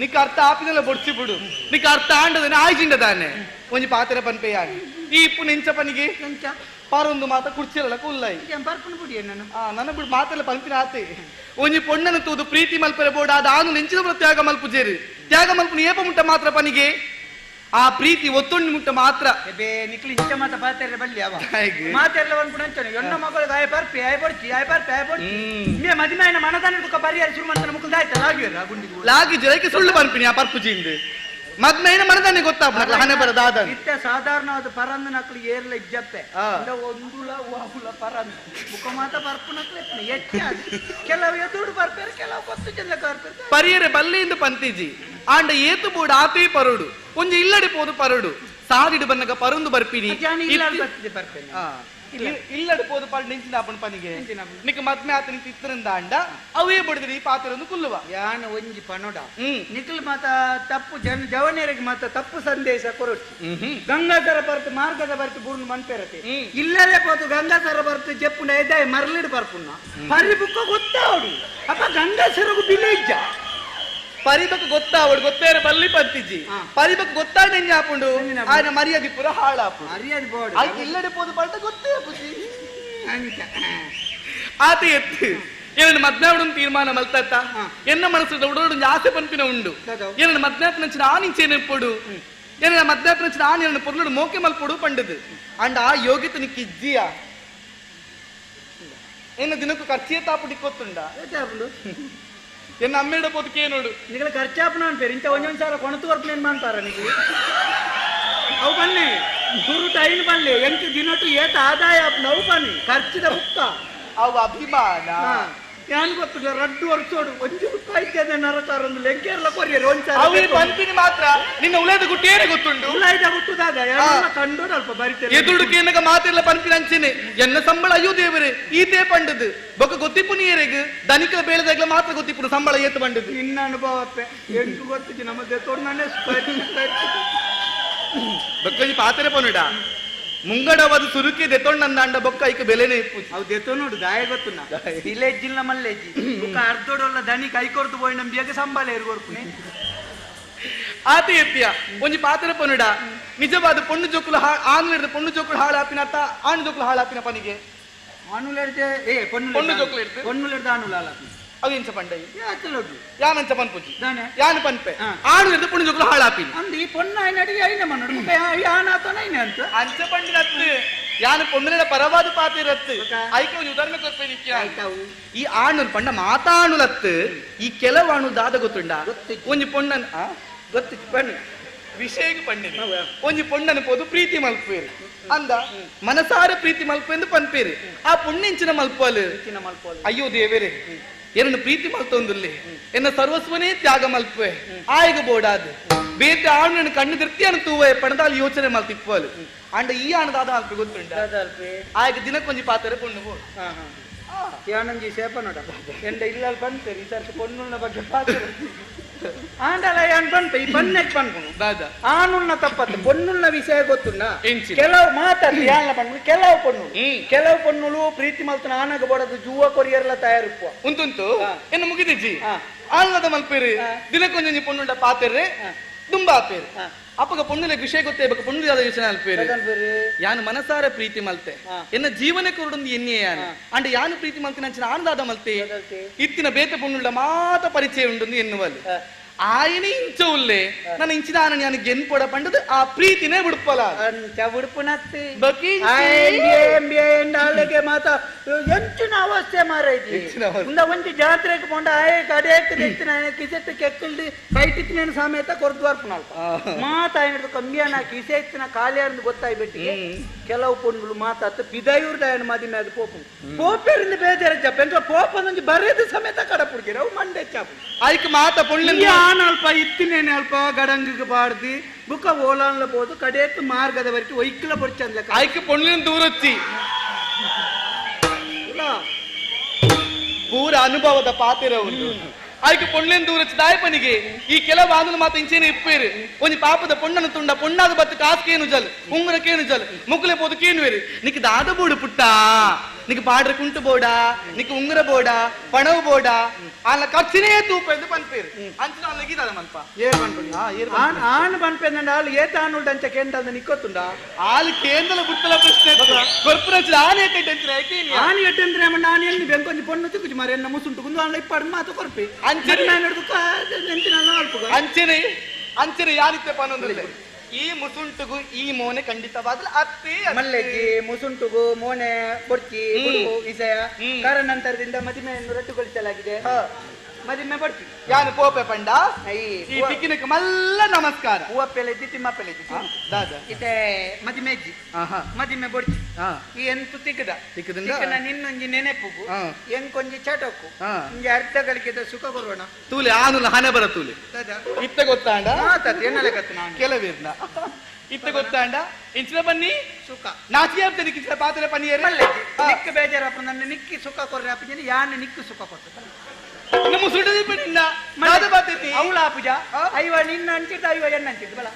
ನಿಕ್ ಅರ್ಥ ಆಪಿನೆಲ್ಲ ಬೊಡ್ಸಿ ಬಿಡು ನಿಕ್ ಅರ್ಥ ಆಂಡದನೆ ಆಯ್ಜಿಂಡದಾನೆ ಒಂಜಿ ಪಾತ್ರ ಪನ್ಪೆಯಾಗಿ ಈ ಇಪ್ಪು ನೆಂಚ ಪನಿಗೆ ಎಂಚ ಪಾರೊಂದು ಮಾತ ಕುರ್ಚಿರಲ್ಲ ಕುಲ್ಲೈ ಬರ್ಪುನ ಬಿಡಿ ನಾನು ನನ್ನ ಬಿಡು ಮಾತೆಲ್ಲ ಪಂಪಿನ ಆತೆ ಒಂಜಿ ಪೊಣ್ಣನ ತೂದು ಪ್ರೀತಿ ಮಲ್ಪರೆ ಬೋಡ ಆನು ನೆಂಚಿನ ತ್ಯಾಗ ಮಲ್ಪುಜೇರಿ ತ್ಯಾಗ ಮಲ್ಪುನ ಏಪ ಮುಟ್ಟ ಮಾತ್ರ ಪನಿಗೆ ಆ ಪ್ರೀತಿ ಒತ್ತೊಂಡು ಮುಟ್ಟ ಮಾತ್ರ ನಿಕ್ಲಿ ಇಷ್ಟ ಮಾತ ಪಾತೆರ್ರೆ ಬಲ್ಲಿ ಅವ ಮಾತೆರ್ಲ ಬಂದ್ಬಿಡು ಅಂಚನೆ ಎನ್ನ ಮಗಳು ಗಾಯ ಬರ್ಪಿ ಆಯ್ ಬಡ್ಚಿ ಮೇ ಮದಿಮಾಯನ ಮನದಾನ ಬುಕ್ಕ ಪರಿಹಾರ ಶುರು ಮಾಡ್ತಾನೆ ಮುಕ್ಕದ ಆಯ್ತಲ್ಲ ಆಗಿರ ಗುಂಡಿಗೆ ಲಾಗಿ ಜರಕ್ಕೆ ಸುಳ್ಳು ಬರ್ಪಿನಿ ಆ ಪರ್ಪುಜಿಂದು ಮದ್ಮೇನ ಮನದಾನೆ ಗೊತ್ತಾಗ್ಬಿಡಲ್ಲ ಹಣೆ ಬರದಾದ ಇತ್ತ ಸಾಧಾರಣವಾದ ಪರಂದ ನಕ್ಲಿ ಏರ್ಲ ಇಜ್ಜಪ್ಪೆ ಒಂದುಳ ವಾಹುಳ ಪರಂದ ಮುಖ ಮಾತ ಬರ್ಪು ನಕ್ಲಿ ಹೆಚ್ಚ ಕೆಲವು ಎದುರು ಬರ್ಪೇರು ಕೆಲವು ಕೊತ್ತು ಜನ ಬರ್ಪೇರು ಪರಿಯರೆ ಬಲ್ಲಿಂದ ಪಂತಿಜಿ ಆಂಡ ಏತು ಬೋಡ ಆಪೇ ಪರೋಡು ಒಂಜಿ ಇಲ್ಲಡೆ ಪೋದು ಪರೋಡು ಸಾದಿಡು ಬನ್ನಗ ಪರೊಂದು ಬರ್ಪಿನಿ ಇಲ್ಲಡೆ ಪೋದು ಪಡ್ ನಿಂಚಿನ ಅಪ್ಪನ ಪನಿಗೆ ನಿಕ್ ಮದ್ಮೆ ಆತ ನಿಂತ ಇತ್ತರಿಂದ ಅಂಡ ಅವೇ ಬಡಿದ್ರಿ ಈ ಪಾತ್ರೊಂದು ಕುಲ್ಲುವ ಯಾನ ಒಂಜಿ ಪನೋಡ ನಿಕ್ಲ್ ಮಾತ ತಪ್ಪು ಜವನೇರಿಗೆ ಮಾತ ತಪ್ಪು ಸಂದೇಶ ಕೊರೊಟ್ಟು ಗಂಗಾಧರ ಬರ್ತು ಮಾರ್ಗದ ಬರ್ತು ಬೂರ್ನು ಮನ್ಪೇರತೆ ಇಲ್ಲದೆ ಪೋತು ಗಂಗಾಧರ ಬರ್ತು ಜಪ್ಪುಂಡ ಎದ್ದಾಯ ಮರಳಿಡು ಬರ್ಪುನ್ನ ಪರಿ ಬುಕ್ಕ ಗೊತ್ತಾವಡು ಅಪ್ಪ ಗಂಗಾಸರಗು ಬಿಲೇಜ್ಜ ಪರಿಬಕ್ ಗೊತ್ತಾವಡು ಗೊತ್ತೇರ ಬಲ್ಲಿ ಪಂತಿಜಿ ಪರಿಬಕ್ ಗೊತ್ತಾಡ ಆಪುಂಡು ఆయన ಮರ್ಯಾದೆ ಪುರ ಹಾಳಾಪು ಮರ್ಯಾದೆ ಬೋರ್ಡ್ ಆಯ್ತು ಇಲ್ಲಡೆ ಪೋದು ಪಡ್ಡ ಗೊತ್ತೇ ಆಪುಜಿ ಆತ ಎತ್ತು ಏನ ಮದ್ನಾವಡು ತೀರ್ಮಾನ ಮಲ್ತತ್ತ ಎನ್ನ ಮನಸ್ಸು ಉಡೋಡು ಆಸೆ ಪಂಪಿನ ಉಂಡು ಏನ ಮದ್ನಾತ್ నుంచి ఆనించేనప్పుడు ఏన మధ్యాహ్నం నుంచి ఆని పొర్లుడు మోకే మల్పొడు పండుదు అండ్ ఆ యోగ్యత నీకు ఇజ్జియా ఏన దినకు ఖర్చే తాపుడి కొత్తుండా ಎನ್ನ ಅಮ್ಮೇಡ ಪೋದಕ್ಕೆ ನೋಡು ನಿಗಳ ಖರ್ಚಾಪನ ಅನ್ಪೇರು ಇಂಥ ಒಂದೊಂದು ಸಾವಿರ ಕೊಣತು ವರ್ಕ್ ಏನ್ ಮಾಡ್ತಾರ ನೀವು ಅವು ಬನ್ನಿ ಗುರು ಟೈನ್ ಬನ್ನಿ ಎಂಟು ದಿನಟ್ಟು ಏತ ಆದಾಯ ಅವು ಬನ್ನಿ ಖರ್ಚಿದ ಮುಕ್ತ ಅವು ಅಭಿಮಾನ ಯಾನ್ ಗೊತ್ತಿಲ್ಲ 2 ವರ್ಷೋಡು 1 ರೂಪಾಯಿ ಇದ್ದೇನೆ ನರಕಾರೊಂದು ಲೆಂಕೇರ್ಲ ಕೊರಿಯರ್ ಅವಳಿ ಪಂಪಿನಿ ಮಾತ್ರ ನಿನ್ನ ಉಳೇದ ಗುಟ್ಟಿಯೇನೆ ಗೊತ್ತುಂಡು ಉಳ್ಳಾಯ್ದ ಗುಟ್ಟುದಾಗ ಯಾರನ್ನ ಕಂಡು ಅಲ್ಪ ಬರಿತೇನೆ ಎದುಡುಕೆ ಏನಗ ಮಾತಿರ್ಲ ಪಂಪಿನ ಅಂಚೆನೆ ಎನ್ನ ಸಂಬಳ ಅಯ್ಯೋ ದೇವರೇ ಈತೆ ಪಂಡದು ಬೊಕ್ಕ ಗೊತ್ತಿಪ್ಪು ನೀರೆಗ್ ಧನಿಕ ಬೇಳೆದಾಗ್ಲ ಮಾತ್ರ ಗೊತ್ತಿಪ್ಪು ಸಂಬಳ ಏತು ಪಂಡದು ನಿನ್ನ ಅನುಭವಪ್ಪೆ ಎಂಟು ಗೊತ್ತಿದ್ದು ನಮ್ಮ ದೇತೋಡು ನಾನೇ ಬೊಕ್ಕಿ ಪಾತ್ರೆ ಪೊನುಡ ಮುಂಗಡವಾದ ಸುರುಕಿ ದೆತ್ತೊಂಡ ಬೊಕ್ಕ ಐಕ ಬೆಲೆನೇ ಇಪ್ಪು ಅವು ದೆತ್ತೋ ನೋಡು ದಾಯ ಗೊತ್ತುನ ವಿಲೇಜ್ ಇಲ್ಲ ಮಲ್ಲೇಜಿ ಅರ್ಧೋಡಲ್ಲ ದನಿ ಕೈ ಕೊರ್ದು ಪೋಯಿ ನಮ್ ಬೇಗ ಸಂಬಳ ಇರ್ಗೊರ್ಪುನೆ ಆತ ಎತ್ತಿಯ ಒಂಜಿ ಪಾತ್ರೆ ಪೊನುಡ ನಿಜವಾದ ಪೊಣ್ಣು ಜೋಕುಲು ಆನ್ಲಿಡ್ದ ಪೊಣ್ಣು ಜೋಕುಲು ಹಾಳಾಪಿನ ಅತ್ತ ಆಣು ಜೋಕುಲು ಹಾಳಾಪಿನ ಪನಿಗೆ ಆನುಲೆಡ್ದೆ ಪೊಣ್ಣು ಜೋಕುಲು ಇಡ್ದು ಪೊಣ್ಣುಲೆಡ್ದ ಆನುಲ ಹಾಳಾಪಿನ ಅದು ಇಂಚ ಪಂಡ ಯಾಚಲೋದು ಯಾನಂಚ ಪನ್ಪುಜಿ ದಾನೆ ಯಾನು ಪನ್ಪೆ ಆಣು ಇಡ್ದು ಪೊಣ್ಣು ಜೋಕುಲು ಹಾಳಾಪಿನ ಅಂದ್ ಈ ಪೊಣ್ಣ ನಡಿ ಐನೆ ಮನ್ನೋಡು ಯಾನಾತನ ಐನೆ ಅಂತ ಅಂಚ ಪಂಡಿನತ್ತು ಯಾನು ಪೊಣ್ಣುಲ ಪರವಾದ ಪಾತಿರತ್ತು ಐಕ ಒಂದು ಉದಾಹರಣೆ ಕೊರ್ಪೆ ನಿಕ್ಯ ಈ ಆಣು ಪಂಡ ಮಾತಾಣುಲತ್ತು ಈ ಕೆಲವು ಆಣು ದಾದ ಗೊತ್ತುಂಡ ಒಂಜಿ ಪೊಣ್ಣನ್ ಗೊತ್ತಿತ್ತು ಬನ್ನಿ ವಿಷಯಕ್ಕೆ ಪಂಡಿನಿ ಒಂಜಿ ಪೊಣ್ಣನ ಪೋದು ಪ್ರೀತಿ ಮಲ್ಪೇರು ಅಂದ ಮನಸಾರ ಪ್ರೀತಿ ಮಲ್ಪೆಂದು ಪನ್ಪೇರು ಆ ಪುಣ್ಯಂಚಿನ ಮಲ್ಪಲು ಅಯ್ಯೋ ದೇವರೇ ಎರಡು ಪ್ರೀತಿ ಮಲ್ತೊಂದುಲ್ಲೆ ಎನ್ನ ಸರ್ವಸ್ವನೇ ತ್ಯಾಗ ಮಲ್ಪೆ ಆಯ್ಗ ಬೋಡಾದು ಬೇತೆ ಆಣು ಕಣ್ಣು ತಿರ್ತಿಯನ್ನು ತೂವೆ ಪಣದಾಲ್ ಯೋಚನೆ ಮಲ್ತಿಪ್ಪಲು ಅಂಡ ಈ ಆಣದಾದ ಅಲ್ಪ ಗೊತ್ತುಂಟ ಆಯ್ಗ ದಿನಕ್ಕೊಂಜಿ ಪಾತ್ರೆ ಪೊಣ್ಣು ಬೋಡು ಯಾನಂಜಿ ಸೇಪ ನೋಡ ಎಂಡ ಇಲ್ಲ ಬಂತೇರಿ ಈ ಸರ್ತಿ ಪೊಣ್ಣುನ ಬಗ್ಗೆ ಪಾತ್ರೆ ಆಂಡಲ ಯಾನ್ ಬಂತ ಈ ಬನ್ನೆಕ್ ಬಂದ್ಕೊಂಡು ದಾದ ಆನುನ್ನ ತಪ್ಪತ್ತೆ ಪೊಣ್ಣುನ ವಿಷಯ ಗೊತ್ತುನ್ನ ಎಂಚಿ ಕೆಲವು ಮಾತಾಡ್ಲಿ ಯಾನ್ಲ ಬಂದ್ಕೊಂಡು ಕೆಲವು ಪೊಣ್ಣುಲು ಪ್ರೀತಿ ಮಲ್ತನ ಆನಾಗ ಬೋಡದು ಜೂವ ಕೊರಿಯರ್ಲ ತಯಾರಿಪ್ಪುವ ಉಂಟುಂಟು ಏನು ಮುಗಿದಿಜ್ಜಿ ಆಲ್ನದ ಮಲ್ಪೇರು ದಿನಕ್ಕೊಂಜಿ ಪೊಣ್ಣುಂಡ ಪಾತೆರ್ರೆ ತುಂಬಾ ಆಪೇರು ಅಪ್ಪಗ ಪೊಣ್ಣುಲೆ ವಿಷಯ ಗೊತ್ತೇ ಬಕ ಪೊಣ್ಣು ಯಾದ ಯೋಚನೆ ಅಲ್ಪೇರು ಯಾನು ಮನಸಾರ ಪ್ರೀತಿ ಮಲ್ತೆ ಎನ್ನ ಜೀವನ ಕೊರಡೊಂದು ಎನ್ನೆ ಯಾನು ಅಂಡ ಯಾನು ಪ್ರೀತಿ ಮಲ್ತಿನ ಅಂಚಿನ ಆನದಾದ ಮಲ್ತೆ ಇತ್ತಿನ ಬೇತೆ ಪೊಣ್ಣುಳ್ಳ ಮಾತ ಪರಿಚಯ ಉಂಡು ಎನ್ನುವಲ್ಲಿ ಆಯ್ನೆ ಇಂಚ ಉಲ್ಲೆ ನನ್ನ ಇಂಚಿನ ಆನ ನಾನು ಗೆನ್ಪೊಡ ಪಂಡದು ಆ ಪ್ರೀತಿನೇ ಬಿಡ್ಪಲ ಅಂಚ ಬಿಡ್ಪುನತ್ತಿ ಬಕಿ ಎಂಡಾಲೆಗೆ ಮಾತ ಎಂಚಿನ ಅವಸ್ಥೆ ಮಾರೈತಿ ಇಂದ ಒಂಜಿ ಜಾತ್ರೆಗೆ ಪೋಂಡ ಆಯ್ ಕಡೆಕ್ ತೆತ್ತಿನ ಕಿಸೆಟ್ ಕೆಕ್ಕಲ್ಡಿ ಬೈಟಿತ್ತಿನ ಸಮೇತ ಕೊರ್ದ್ವಾರ್ಪುನಲ್ಪ ಮಾತ ಏನಿಡ್ದು ಕಮ್ಮಿಯನ್ನ ಕಿಸೆ ಇತ್ತಿನ ಖಾಲಿ ಅಂದ್ ಗೊತ್ತಾಯ್ಬಿಟ್ಟಿ ಕೆಲವು ಪೊಣ್ಣುಗಳು ಮಾತಾತ ಪಿದಾಯೂರ್ದ ಏನು ಮದಿಮೆ ಅದು ಪೋಪೇರಿಂದ ಬೇಜಾರ ಜಪ್ಪ ಪೋಪನೊಂಜಿ ಬರೆದು ಸಮೇತ ಕಡಪುಡ್ಗಿರ ಅವು ಮಂಡೆ ಚಾಪು ಆಯ್ಕೆ ಮಾತ ಪೊಳ್ಳ ಅಲ್ಪ ಇತ್ತಿನೇನೆ ಅಲ್ಪ ಗಡಂಗಿಗೆ ಬಾಡ್ದಿ ಬುಕ್ಕ ಓಲಾನ್ಲ ಬೋದು ಕಡೆತ್ತು ಮಾರ್ಗದ ವರೆಗೆ ಒಯ್ಕಲ ಪೊಡ್ಚಂದ್ಲ ಆಯ್ಕೆ ಪೊಣ್ಣಿನ ದೂರಚ್ಚಿ ಪೂರ ಅನುಭವದ ಪಾತಿರ ಉಂಟು ಆಯ್ಕೆ ಪೊಣ್ಣಿನ ದೂರಚ್ಚಿ ದಾಯಪನಿಗೆ ಈ ಕೆಲವು ಆಂಧ್ರ ಮಾತ ಇಂಚೇನೆ ಇಪ್ಪೇರು ಒಂಜಿ ಪಾಪದ ಪೊಣ್ಣನ ತುಂಡ ಪೊಣ್ಣಾದ ಬತ್ತು ಕಾಸ್ಕೇನು ಜಲ್ ಉಂಗುರಕ್ಕೇನು ಜಲ್ ಮುಕ್ಕಲೆ ಪೋದು ಕೇನುವೇರು ನಿಕ್ ದಾದ ಬೋಡು ಪುಟ್ಟ ನಿಕ್ ಪಾಡ್ರೆ ಕುಂಟು ಬೋಡ ನಿಕ್ ಉಂಗುರ ಬೋಡ ಪಣವು ಬೋಡ ಆನ ಖರ್ಚಿನೇ ತೂಪ ಎಂದು ಪನ್ಪೇರು ಅಂಚಿನ ಅಲ್ಲಗಿದ ಮಲ್ಪ ಏರ್ ಪನ್ಪುಡಿ ಆನ್ ಪನ್ಪೇಂದ ಆಳು ಏತ ಆನುಲ್ಡ ಅಂಚ ಕೇಂದ್ರ ನಿಕ್ಕೊತ್ತುಂಡ ಆಳು ಕೇಂದ್ರ ಬುಟ್ಟಲ ಪ್ರಶ್ನೆ ಕೊರ್ಪುರಚ್ಚ ಆನೆ ಎಟ್ಟೆಂತ್ರ ಆನೆ ಎಟ್ಟೆಂದ್ರೆ ನಾನು ಎಲ್ಲಿ ಬೆಂಕೊಂಜಿ ಪೊಣ್ಣು ತಿಕ್ಕುಜಿ ಮಾರಿ ಎನ್ನ ಮುಸುಂಟು ಕುಂದು ಆನ್ಲ ಇಪ್ಪಾಡು ಮಾತು ಕೊರ್ಪಿ ಅಂಚನೆ ನಾನು ಹಿಡಿದು ಅಲ್ಪ ಅಂಚನೆ ಯಾರಿತ್ತೆ ಪನ್ನೊಂದಿಲ್ಲ ಈ ಮುಸುಂಟುಗು ಈ ಮೋನೆ ಖಂಡಿತವಾದ ಅತ್ತೆ ಮಲ್ಲೆಜ್ಜಿ ಮುಸುಂಟುಗು ಮೋನೆ ಬೊಡ್ಚಿ ವಿಷಯ ಕಾರಣಾಂತರದಿಂದ ಮದುವೆಯನ್ನು ರದ್ದುಗೊಳಿಸಲಾಗಿದೆ ಮದುವೆ ಬಡ್ತಿ ಯಾನು ಪೋಪೆ ಪಂಡ ಈ ಟಿಕ್ಕಿನಕ್ಕೆ ಮಲ್ಲ ನಮಸ್ಕಾರ ಹೂವಪ್ಪೆಲೆ ತಿಮ್ಮಪ್ಪೆಲೆ ದಾದ ಇತ್ತೆ ಮದುವೆಜ್ಜಿ ಮದುವೆ ಬೊಡ್ಚಿ ಈ ಎಂತು ತಿಕ್ಕದ ನಿನ್ನೊಂಜಿ ನೆನೆಪುಗು ಎಂಕೊಂಜಿ ಚಟಕು ಇಂಜಿ ಅರ್ಧ ಗಳಿಕೆದ ಸುಖ ಕೊರೋಣ ತೂಲೆ ಆನುಲ ಹಣೆ ಬರ ತೂಲೆ ಇತ್ತ ಗೊತ್ತಾಂಡ ಎನ್ನಲೆ ಕತ್ತು ನಾನು ಕೆಲವೇರ್ನ ಇತ್ತ ಗೊತ್ತಾಂಡ ಇಂಚಿನ ಬನ್ನಿ ಸುಖ ನಾಚಿಕೆ ಆಗ್ತದೆ ನಿಕ್ಕಿನ ಪಾತ್ರೆ ಪನ್ನೀರ್ ನಿಕ್ಕ ಬೇಜಾರಪ್ಪ ನನ್ನ ನಿಕ್ಕಿ ಸುಖ ಕೊರ್ರೆ ಅಪ್ಪ ಯಾನು ನಿಕ್ಕು ಸುಖ ಕೊಡ್ತದೆ ನಮ್ಮ ಸುಡದಿ ನಿನ್ನ ಮಾದ ಬಾತೈತಿ ಅವಳ ಪೂಜ ಅಯ್ಯವ ನಿನ್ನ ಅಂಚಿರ್ದ ಅಯ್ಯವ ಎನ್ನ ಅಂಚಿರ್ದ ಬಲ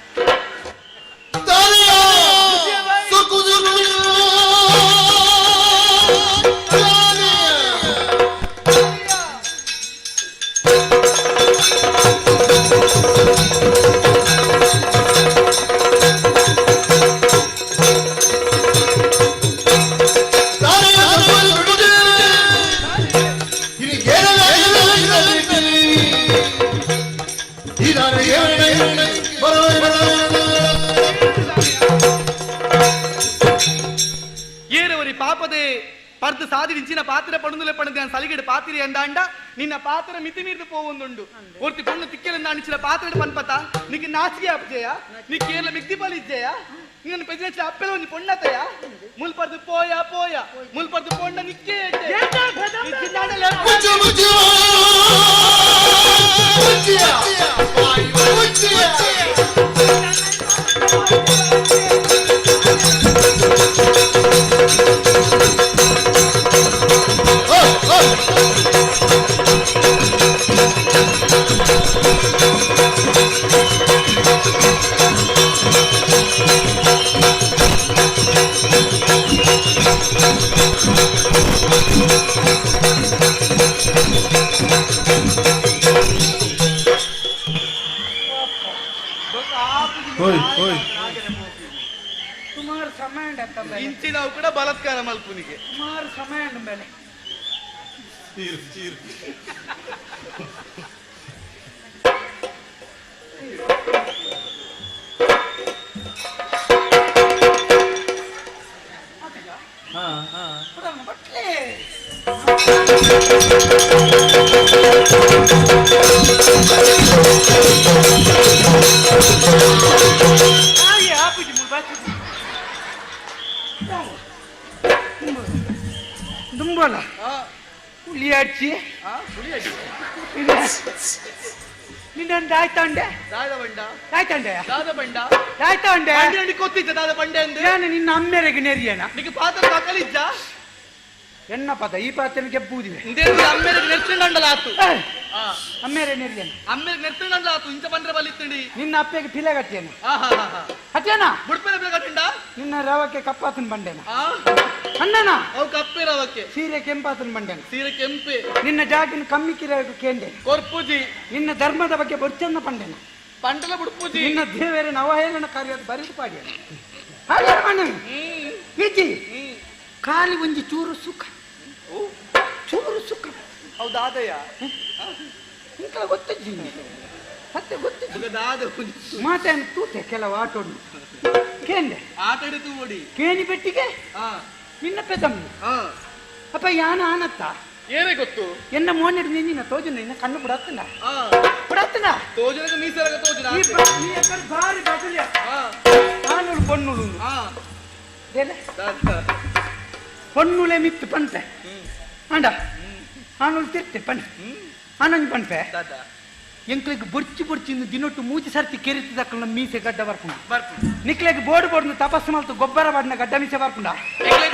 ಏರವರಿ ಪಾಪದೆ ಪರ್ದು ಸಾಧಿಂಚಿನ ಪಾತ್ರ ಪಡುಂದುಲೆ ಪಡೆದ ಸಲಿಗೆಡು ಪಾತಿರಿ ಅಂಡ ನಿನ್ನ ಪಾತ್ರ ಮಿತಿ ಮೀರ್ದು ಪೋವೊಂದುಂಡು ಒರ್ತಿ ಪೊಣ್ಣು ತಿಕ್ಕೆಲೆಂದ ಅಣಿಚಿನ ಪಾತ್ರೆ ಪನ್ಪತ ನಿಕ್ಕೆ ನಾಚಿಗೆ ಅಪ್ಜಯ ನೀ ಕೇರಳ ಮಿಕ್ತಿ ಪಾಲಿಜ್ಜಯ ఇంక పెద్ద అప్పలు ఉంది పొన్నతయా ముల్పర్దు పోయా పోయా ముల్పర్దు పొన్న నిక్కే ಸುಮಾರು ಸಮಯ ಇಂಚಿ ನಾವು ಕೂಡ ಬಲಾತ್ಕಾರ ಮಲ್ಪುನಿಗೆ ಸುಮಾರು ಸಮಯ ಮೇಲೆ ದುಂಬಲ ಹುಲಿ ಅಡ್ಚಿ ನಿನ್ನೊಂದು ಆಯ್ತಂಡೆ ಆಯ್ತಂಡೆ ಆಯ್ತಂಡೆ ಕೊತ್ತಿದ್ದ ದಾದ ಬಂಡೆ ಅಂದೆ ನಾನು ನಿನ್ನ ಅಮ್ಮೆರೆಗೆ ನೆರಿಯಣ ನಿಮಗೆ ಪಾತ್ರ ಕಲಿಜ್ಜ ಎನ್ನ ಪದ ಈ ಪಾತ್ರನ ಗೆಬ್ಬುವುದಿವೆ ಅಮ್ಮೆರೆಗೆ ನೆರ್ಚಂಡಲ ಆತು ಅಮ್ಮೆರೆ ನೆರಿಯಣ ಅಮ್ಮೆರೆಗೆ ನೆರ್ಚಂಡಲ ಆತು ಇಂಚ ಬಂದ್ರೆ ಬಲಿತ್ತಂಡಿ ನಿನ್ನ ಅಪ್ಪೆಗೆ ಪಿಲೆ ಕಟ್ಟಿಯನು ಹತ್ತೇನ ಬುಡ್ಪೆನ ಕಟ್ಟಿಂಡ ನಿನ್ನ ರವಕ್ಕೆ ಕಪ್ಪಾತನ್ ಬಂಡೆನ ಅಣ್ಣನ ಅವು ಕಪ್ಪೆ ರವಕ್ಕೆ ಸೀರೆ ಕೆಂಪಾತನ್ ಬಂಡೆನ ಸೀರೆ ಕೆಂಪೆ ನಿನ್ನ ಜಾಗಿನ ಕಮ್ಮಿ ಕಿರ ಕೇಂದೆ ಕೊರ್ಪುಜಿ ನಿನ್ನ ಧರ್ಮದ ಬಗ್ಗೆ ಬೊಚ್ಚನ್ನ ಪಂಡೆನ ಪಂಡಲ ಬುಡ್ಪುಜಿ ನಿನ್ನ ದೇವರ ನವಹೇಳನ ಕಾರ್ಯದ ಬರಿದು ಪಾಡ್ಯ ಹಾಗೆ ಮಣ್ಣು ಈಚಿ ಖಾಲಿ ಒಂಜಿ ಚೂರು ಸುಖ ಚೂರು ಸುಖ ಹೌದಾದಯ್ಯ ಇಂಕಲ ಗೊತ್ತಜ್ಜಿ ಸತ್ಯ ಗೊತ್ತಿದ್ದು ದಾದ ಮಾತೇನು ತೂತೆ ಕೆಲವು ಆಟೋಡು ಕೇಂದೆ ಆಟಾಡಿ ತೂಡಿ ಕೇನಿ ಬೆಟ್ಟಿಗೆ ನಿನ್ನ ಪೆದಮ್ಮು ಅಪ್ಪ ಯಾನ ಆನತ್ತ ಏನೇ ಗೊತ್ತು ಎನ್ನ ಮೋನಿಡ್ ನಿನ್ನ ತೋಜನ ನಿನ್ನ ಕಣ್ಣು ಬಿಡತ್ತಲ್ಲ ಬಿಡತ್ತಲ್ಲ ತೋಜನಗ ಮೀಸಲಗ ತೋಜನ ನೀ ಎಕ್ಕಡ ಬಾರಿ ಬದಲಿಯ ಆನುಳು ಪೊನ್ನುಳು ದೇಲೆ ಪೊನ್ನುಳೆ ಮಿತ್ತು ಪಂತೆ ಅಂಡ ಆನುಳು ತಿರ್ತೆ ಪನ್ ಆನಂದ್ ಪಂತೆ ಎಂಕ್ಲಿಗೆ ಬೊರ್ಚಿ ಬೊರ್ಚಿಂದು ದಿನೊಟ್ಟು ಮೂತಿ ಸರ್ತಿ ಕೆರಿತಿದಕ್ಕಲ್ಲ ಮೀಸೆ ಗಡ್ಡ ಬರ್ಪುಂಡ ನಿಕ್ಲೆಗೆ ಬೋರ್ಡ್ ಬೋರ್ಡ್ ತಪಸ್ಸು ಮಲ್ತು ಗೊಬ್ಬರ ಬಾಡಿನ ಗಡ್ಡ ಮೀಸೆ ಬರ್ಪುಂಡ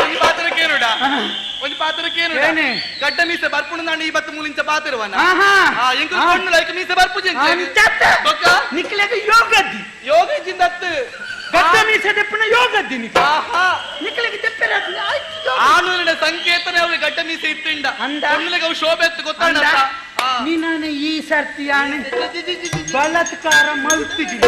ಒಂದು ಪಾತ್ರ ಕೇನುಡ ಒಂದು ಪಾತ್ರ ಕೇನುಡ ಏನೇ ಗಡ್ಡ ಮೀಸೆ ಬರ್ಪುಂಡ ನಾನು 20 ಮೂಲಿಂಚ ಪಾತ್ರವನ ಎಂಕ್ಲು ಆಹಾ ಪೊಣ್ಣು ಲೈಕ್ ಮೀಸೆ ಬರ್ಪುಜಿ ಬೊಕ್ಕ ನಿಕ್ಲೆಗೆ ಯೋಗದ್ದಿ ಯೋಗ ಜಿಂದತ್ತು ಗಡ್ಡ ಮೀಸೆ ದೆಪ್ಪನ ಯೋಗದ್ದಿ ಆಹಾ ನಿಕ್ಲೆಗೆ ದೆಪ್ಪರ ಆನುಲಿನ ಸಂಕೇತನೇ ಅವ್ರಿಗೆ ಗಡ್ಡ ಮೀಸೆ ಇಟ್ಟಿಂಡ ಅಂದ ಪೊಣ್ಣುಲಿಗೆ ಅವು ಶೋಭೆ ಎತ್ತು ಗೊತ್ತಾಂಡ ನೀನಾನೆ ಈ ಸರ್ತಿ ಆನೆ ಬಲಾತ್ಕಾರ ಮಲ್ತಿದ್ದಿ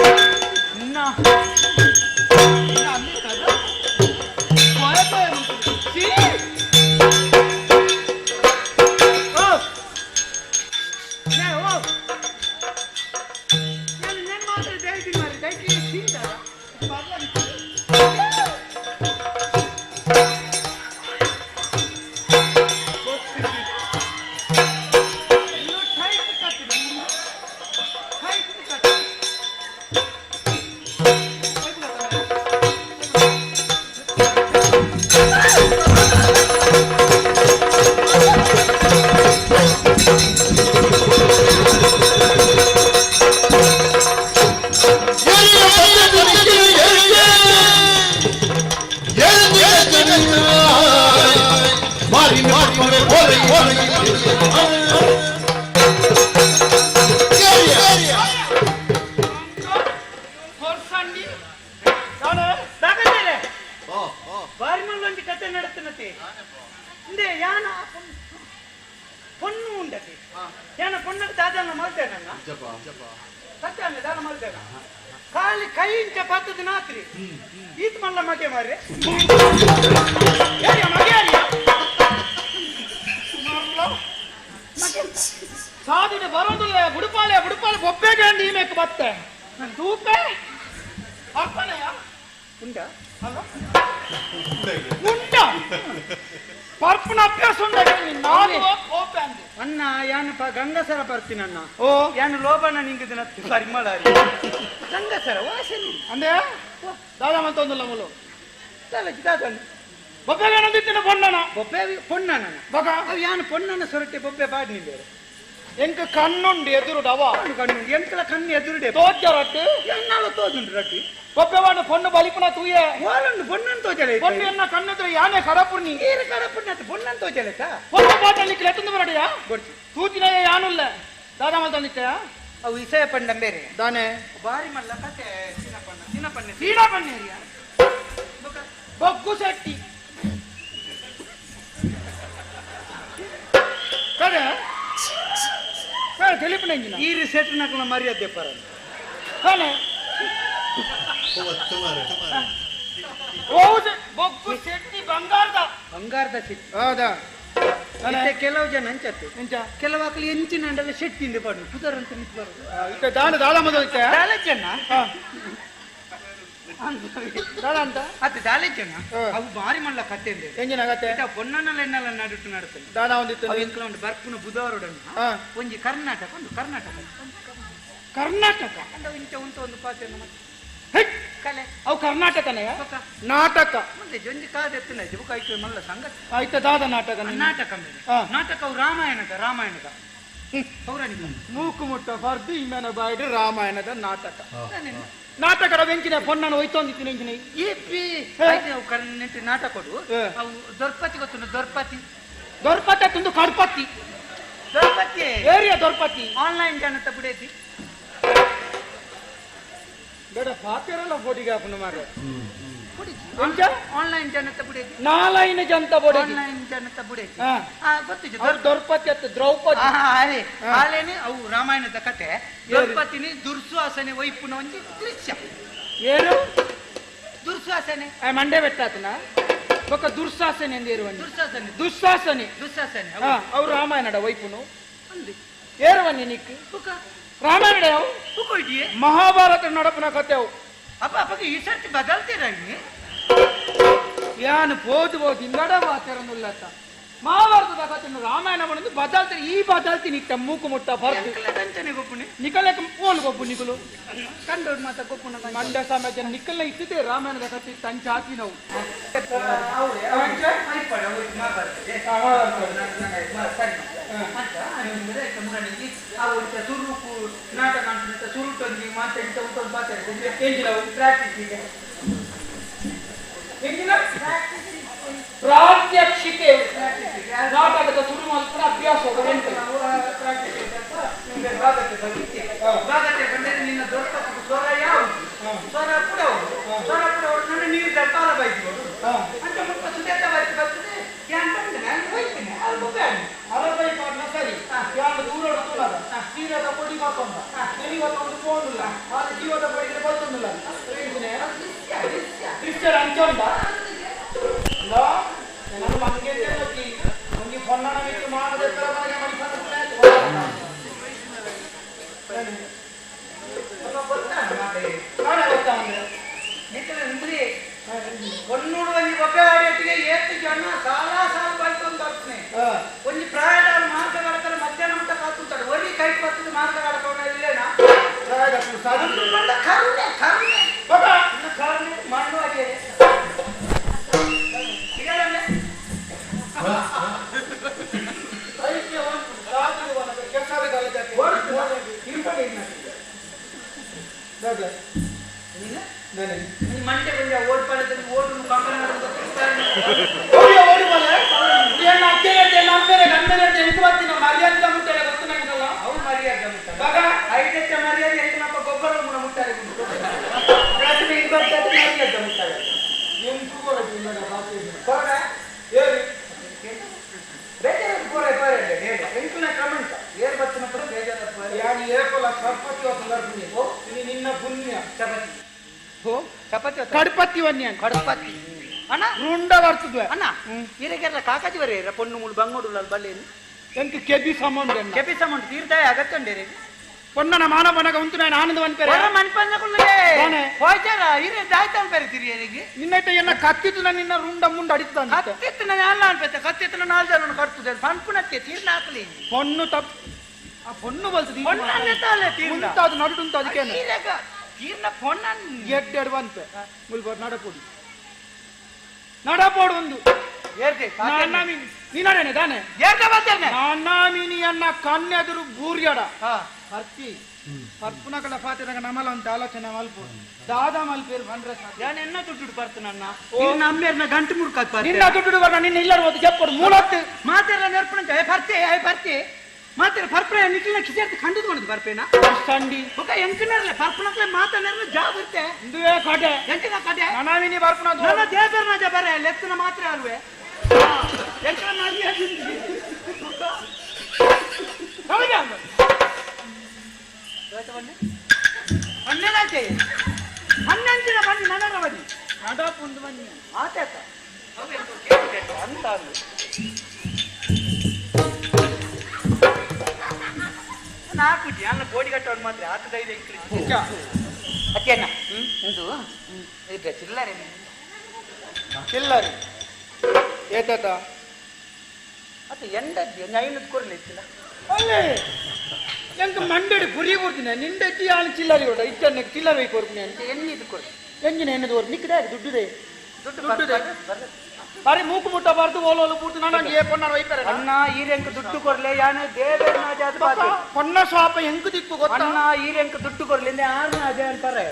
ಖಾಲಿ ಕೈ ಇಂಚ ಪತ್ತದ ನಾತ್ರಿ ಈತ್ ಮಲ್ಲ ಮಗೆ ಮಾರ್ರೆ ಸಾಧಿನ ಬರೋದಿಲ್ಲ ಬುಡುಪಾಲೆ ಬುಡುಪಾಲೆ ಬೊಬ್ಬೆಗೆ ನೀಮೇಕ್ ಬತ್ತೆ ತೂಪೆ ಅಪ್ಪನೆಯ ಉಂಡ ಅಲ್ಲ ಉಂಡ ಪರ್ಪನ ಅಭ್ಯಾಸ ಅಣ್ಣ ಯಾನಪ್ಪ ಗಂಗಸರ ಬರ್ತೀನಿ ಅಣ್ಣ ಓ ಯಾನು ಲೋಬಣ್ಣ ನಿಂಗೆ ಪರಿಮಳ ಗಂಗಸರ ವಾಸನೆ ಅಂದ್ರೆ ದಾದಾ ಮಂತೊಂದುಲ್ಲ ಮುಲು ತಲಜಿ ದಾದನು ಬೊಬ್ಬೆಗೆ ನಂದಿತ್ತಿನ ಪೊಣ್ಣನ ಬೊಬ್ಬೆ ಪೊನ್ನನ ಬಗ ಅವು ಯಾನು ಪೊನ್ನನ ಸೊರಟೆ ಬೊಬ್ಬೆ ಬಾಡಿ ಬೇರೆ ಎಂಕ ಕಣ್ಣುಂಡು ಎದುರು ಡವ ಕಣ್ಣು ಎಂಕಲ ಕಣ್ಣು ಎದುರುಡೆ ತೋಜ ರಟ್ಟು ಎನ್ನಾಳು ತೋಜುಂಡು ರಟ್ಟಿ ಬೊಬ್ಬೆವಾಡ ಪೊಣ್ಣು ಬಲಿಪುನ ತೂಯೆ ಓಲಂಡು ಪೊನ್ನನ್ ತೋಜಲೆ ಪೊಣ್ಣು ಎನ್ನ ಕಣ್ಣೆದುರು ಯಾನೆ ಕಡಪುರ್ನಿ ಏರು ಕಡಪುಣ್ಣ ಪೊನ್ನನ್ ತೋಜಲೆತ ಪೊಣ್ಣು ಬಾಟಲಿಕ್ಕೆ ಲೆತ್ತಂದು ಬರಡಿಯಾ ಗೊತ್ತು ತೂತಿನ ಯಾನುಲ್ಲ ದಾದಾ ಮಂತೊಂದಿತ್ತೆಯ ಅವು ಇಸಯ ಪಂಡ ಬೇರೆ ದಾನೆ ಬಾರಿ ಮಲ್ಲ ಕತೆ ಸೀನಪಣ್ಣ ಸೀನಾ ಪಣ್ಣೇರಿಯ ಬೊಗ್ಗು ಸೆಟ್ಟಿ ಕಡೆ ತಿಳಿಪಣೆಂಗಿನ ಈ ಸೆಟ್ ನಕಲ ಮರ್ಯಾದೆ ಪರ ತಾನೆ ಹೌದು ಬೊಗ್ಗು ಸೆಟ್ಟಿ ಬಂಗಾರದ ಸೆಟ್ ಹೌದಾ ಕೆಲವು ಜನ ಅಂಚತ್ತೆ ಎಂಚ ಕೆಲವು ಆಕಲಿ ಎಂಚಿನ ಅಂಡಲ್ಲ ಶೆಟ್ಟಿಂದ ಪಡು ಪುದರ್ ಅಂತ ನಿಂತು ಬರೋದು ಇತ್ತ ದಾಣ ದಾಳ ಮದ ಜನ ದಾಳ ಅಂತ ಅದು ದಾಲೆ ಜನ ಅವು ಬಾರಿ ಮಲ್ಲ ಕತೆ ಅಂದೆ ಎಂಜಿನ ಆಗತ್ತೆ ಪೊನ್ನನಲ್ಲ ಎನ್ನಲ್ಲ ನಡುಟ್ಟು ನಡುತ್ತಲ್ಲ ದಾಣ ಒಂದಿತ್ತು ಅವು ಎಂಕಲ ಒಂದು ಬರ್ಪುನ ಬುಧವಾರೊಡನ್ನು ಒಂಜಿ ಕರ್ನಾಟಕ ಅಂಡ ಇಂಚ ಉಂಟು ಒಂದು ಪಾತ್ರ ಕಲೆ ಅವು ಕರ್ನಾಟಕನೇ ನಾಟಕ ಮುಂದೆ ಜೊಂಜಿ ಕಾದೆತ್ತಿನ ಜುಬಕಾಯ್ತು ಮಲ್ಲ ಸಂಗತಿ ಆಯ್ತ ದಾದ ನಾಟಕ ನಾಟಕ ನಾಟಕವು ರಾಮಾಯಣದ ಪೌರಾಣಿಕ ಮೂಕು ಮುಟ್ಟ ಬರ್ದು ಇಮ್ಮೆನ ಬಾಯ್ಡು ರಾಮಾಯಣದ ನಾಟಕದ ಬೆಂಚಿನ ಪೊನ್ನನ್ನು ಒಯ್ತೊಂದಿತ್ತು ನೆಂಚಿನ ಅವು ಕರ್ನೆಂಟು ನಾಟಕಡು ಅವು ದೊರ್ಪತಿ ಗೊತ್ತುಂಟು ದೊರ್ಪತಿ ತುಂದು ಕಡ್ಪತ್ತಿ ಏರಿಯಾ ದೊರ್ಪತಿ ಆನ್ಲೈನ್ ಜನತ ಬಿಡೇತಿ ಬೇಡ ಪಾತ್ರೆಲ್ಲ ಬೋಟಿಗೆ ಹಾಕೊಂಡು ಮಾರ ಆನ್ಲೈನ್ ಜನತ ಬಿಡೇತಿ ನಾಲೈನ ಜಂತ ಬೋಡಿ ಆನ್ಲೈನ್ ಜನತ ಬಿಡೇತಿ ಗೊತ್ತಿತ್ತು ದೊರ್ಪತಿ ಅತ್ತ ದ್ರೌಪದಿ ಹಾಲೇನೆ ಅವು ರಾಮಾಯಣದ ಕತೆ ದೊರ್ಪತಿನಿ ದುರ್ಸುವಾಸನೆ ವೈಪುನ ಒಂಜಿ ದೃಶ್ಯ ಏನು ದುರ್ಸುವಾಸನೆ ಮಂಡೆ ಬೆಟ್ಟಾತನ ಬೊಕ್ಕ ದುರ್ಶಾಸನೆ ಎಂದೇರು ದುಶ್ಶಾಸನೆ ಅವ್ರು ರಾಮಾಯಣದ ವೈಪುನು ಏರವನ್ನಿ ನಿಕ್ ರಾಮಾಯಣ ಮಹಾಭಾರತ ನಡಪನ ಕತೆವು ಅಪ್ಪ ಅಪ್ಪಗೆ ಈ ಸರ್ತಿ ಬದಲ್ತೀರ ಯಾನು ಬೋದು ಇಂಗಡ ಮಾತಾರನ್ನುಲ್ಲತ್ತ ಮಹಾಭಾರತದ ಕತೆ ರಾಮಾಯಣ ಮಾಡಿದ್ದು ಬದಲ್ತಾರೆ ಈ ಬದಲ್ತಿ ನಿಕ್ಕ ಮೂಕು ಮುಟ್ಟ ಬರ್ತು ಗೊಪ್ಪುನಿ ನಿಕಲ ಪೋಲ್ ಗೊಪ್ಪು ನಿಕಲು ಕಂಡೋಡ್ ಮಾತ ಗೊಪ್ಪುನ ಮಂಡ್ಯ ಸಮಾಜ ನಿಕಲ್ನ ಇಟ್ಟಿದೆ ರಾಮಾಯಣದ ಕತೆ ತಂಚ ಹಾಕಿ ನಾವು ಸುರುಕು ನಾಟಕ ಸುರುಟೊಂದಿ ಮಾತಾಡಿದ ಉಂಟು ಪ್ರಾತ್ಯಕ್ಷಿಕೆ ನಾಟಕದ ಶುರು ಮಾತ್ರ ಅಭ್ಯಾಸ ನಿನ್ನ ದೊಡ್ಡ ಸ್ವರ ಯಾವುದು ಸ್ವರ ಕೂಡ ಸ್ವರ ಕೂಡ ನನ್ನ ನೀರು ದಟ್ಟಾಲ ಬೈತಿಗಳು ಅಂತ ಮುಖ ಸುದೇತ ಬೈತಿ ಬರ್ತದೆ ಅರವೈ ಪಾಟ್ನ ಸರಿ ಯಾರು ದೂರ ಸೀರದ ಪೊಡಿ ಹಾಕೊಂಡ ಒಂದು ಫೋನ್ ಇಲ್ಲ ಅದು ಜೀವದ ಪಡಿಗೆ ಬರ್ತೊಂದಿಲ್ಲ ಕ್ರಿಶ್ಚರ್ ಅಂಚೊಂಡ ನನ್ನ ಮಂಗೆ ನಮ್ಗೆ ಹೊನ್ನಣ ಬಿಟ್ಟು ಮಾಡದೆ ಒನ್ನೂರು ಒಂಜಿ ಒಬ್ಬೆವಾಡಿಯೊಟ್ಟಿಗೆ ಏತ್ತು ಜನ ಸಾಲ ಬರ್ತೊಂದು ಬರ್ತನೆ ಒಂಜಿ ಪ್ರಾಯದ ಮಾರ್ಗ ಕಡಕಲು ಮಧ್ಯಾಹ್ನ ಮಟ್ಟ ಕಾತುಂಟಾడు ಒರಿ ಕೈ ಪತ್ತದ ಮಾರ್ಗ ಕಡಕೊಂಡ ಇಲ್ಲೇನಾ ಕರುಣೆ ಮಣ್ಣು ಹಾಗೆ ಮಂಟೆ ಬಂದ ಓಡ್ಪಾಳೆ ಓಡು ಮರ್ಯಾದೆ ಮುಟ್ಟಾರೆ ಗೊತ್ತು ನಂಗಲ್ಲ ಅವ್ರು ಮರ್ಯಾದೆ ಮುಟ್ಟ ಐದಚ್ಚ ಮರ್ಯಾದೆ ಎಂಟನಪ್ಪ ಗೊಬ್ಬರ ಮುಟ್ಟಾರೆ ಮರ್ಯಾದೆ ಮುಟ್ಟಾರೆ ಎಂಟನೇ ಕ್ರಮಂಟ ಏರ್ ಬತ್ತಿನ ಬೇಜಾರ ಏರ್ಪಲ ಸರ್ಪತಿ ಸಂದರ್ಭ ನಿನ್ನ ಪುಣ್ಯ ಚಪತಿ ಚಪತಿ ಕಡ್ಪತ್ತಿ ವನ್ಯ ಕಡಪತಿ ಅಣ್ಣ ರುಂಡ ಬರ್ತದ ಅಣ್ಣ ಇರಗೆಲ್ಲ ಕಾಕಾಜಿ ಬರೀ ಪೊಣ್ಣು ಮುಳು ಬಂಗೋಡು ಬಲ್ಲೇನು ಎಂತ ಕೆಬಿ ಸಂಬಂಧ ಕೆಪಿ ಸಂಬಂಧ ತೀರ್ದಾಯ ಅಗತ್ತಂಡೇರಿ ಪೊನ್ನನ ಮಾನವನಗ ಉಂಟು ನಾನು ಆನಂದ ಅನ್ಪೇರೆ ಮನ್ಪಂಜಕುಲ್ಲೇ ಹೋಯ್ತಾರ ಇರೇ ದಾಯ್ತಾನ್ ಪೇರೆ ತಿರಿಯರಿಗೆ ನಿನ್ನೈತೆ ಎನ್ನ ಕತ್ತಿತ್ತು ನಿನ್ನ ರುಂಡ ಮುಂಡ ಅಡಿತ ಕತ್ತಿತ್ತು ನಾನು ಅನ್ಪೇತೆ ಕತ್ತಿತ್ತು ನಾಲ್ ಜನ ಕಟ್ತದೆ ಪನ್ಪುನಕ್ಕೆ ತೀರ್ನ ಹಾಕ್ಲಿ ಪೊನ್ನು ತಪ್ಪು ಆ ಪೊನ್ನು ಬಲ್ತದೆ ಪೊಣ್ಣನ್ನೇ ತಾಲೆ ತೀರ್ನ ಅದು ನಡುಂಟು ಅದಕ್ಕೆ ತೀರ್ನ ಪೊನ್ನನ್ ಎಡ್ಡೆಡ್ ಬಂತು ಮುಲ್ಬೋರ್ ನಡಪೋಡು ನಡಪೋಡು ಒಂದು ಏರ್ದೆ ನೀನಡೇನೆ ತಾನೆ ಏರ್ದೆ ಬರ್ತೇನೆ ನಾನಾಮಿನಿಯನ್ನ ಕನ್ನೆದುರು ಬೂರ್ಯಡ ಅರ್ತಿ ಪರ್ಪುನಕಲ ಪಾತಿರಾಗ ನಮಲ ಅಂತ ಆಲೋಚನೆ ಮಲ್ಪ ದಾದಾ ಮಲ್ಪೇರು ಬಂದ್ರೆ ನಾನು ಎನ್ನ ದುಡ್ಡು ಬರ್ತೇನನ್ನ ನಮ್ಮೇರ್ನ ಗಂಟು ಮುಡ್ಕಾತ್ ನಿನ್ನ ದುಡ್ಡು ಬರ್ನ ನಿನ್ನ ಇಲ್ಲರ ಹೋದ ಜಪ್ಪಡು ಮೂಳತ್ತು ಮಾತೆಲ್ಲ ನೆರ್ಪಣಂತ ಬರ್ತೆ ಮಾತೆಲ್ಲ ಪರ್ಪೆ ನಿಕ್ಲಿನ ಕಿಸೇರ್ತಿ ಖಂಡಿತ ಮಾಡಿದ್ ಬರ್ಪೇನ ಸಂಡಿ ಒಕ್ಕ ಎಂಕನರ್ಲೆ ಪರ್ಪಣಕ್ಲೆ ಮಾತನೆರ್ನ ಜಾಬ್ ಇರ್ತೆ ಇಂದುವೆ ಕಡೆ ಎಂಕಿನ ಕಡೆ ನಾನಾಮಿನಿ ಬರ್ಪುನ ನನ್ನ ದೇವರನ ಜಬರೆ ಲೆಕ್ಕನ ಮಾತ್ರ ಅಲ್ವೇ ಎಂಕನ ನಾಗಿ ನಮಗೆ ಹನ್ನೆರಡಂತೆ ಹನ್ನಂಚಿನ ಬನ್ನಿ ನನ್ನ ಬನ್ನಿ ನಡಪುಂದು ಬನ್ನಿ ಆತೇತ ಅಂತ ನಾಲ್ಕು ಅನ್ನ ಬೋಡಿ ಕಟ್ಟೋದು ಮಾತ್ರ ಆತದೈದು ಅತ್ಯನ್ನ ಎಂದು ಇದು ಚಿಲ್ಲರೆ ಚಿಲ್ಲರಿ ಏತತ ಅದು ಎಂಡದ್ದು ಐನೂರು ಕೊರಲಿ ಇತ್ತಿಲ್ಲ ಅಲ್ಲೇ ಎಂಕ ಮಂಡಡಿ ಪುರಿ ಕೊಡ್ತೀನಿ ನಿಂಡೆಚ್ಚಿ ಆಳು ಚಿಲ್ಲರಿ ಕೊಡ ಇಟ್ಟನ್ನ ಚಿಲ್ಲರಿ ಕೊಡ್ತೀನಿ ಅಂತ ಎನ್ನಿದು ಕೊರಲಿ ಎಂಜಿನ ಎನ್ನದು ನಿಕ್ಕದೆ ದುಡ್ಡುದೆ ದುಡ್ಡುದೆ ಬಾರಿ ಮೂಕು ಮುಟ್ಟ ಬಾರ್ದು ಓಲೋಲು ಪೂರ್ತಿ ನಾನು ಏ ಪೊನ್ನ ವೈಪರೆ ಅಣ್ಣ ಈರೆಂಕ ದುಡ್ಡು ಕೊರ್ಲೆ ಯಾನು ದೇವೇನ ಜಾತ ಬಾತು ಪೊನ್ನ ಶಾಪ ಎಂಕು ದಿಕ್ಕು ಗೊತ್ತ ಅಣ್ಣ ಈರೆಂಕ ದುಡ್ಡು ಕೊರ್ಲೆ ಅಂದ್ರೆ ಯಾರು ಅದೇ ಅಂತಾರೆ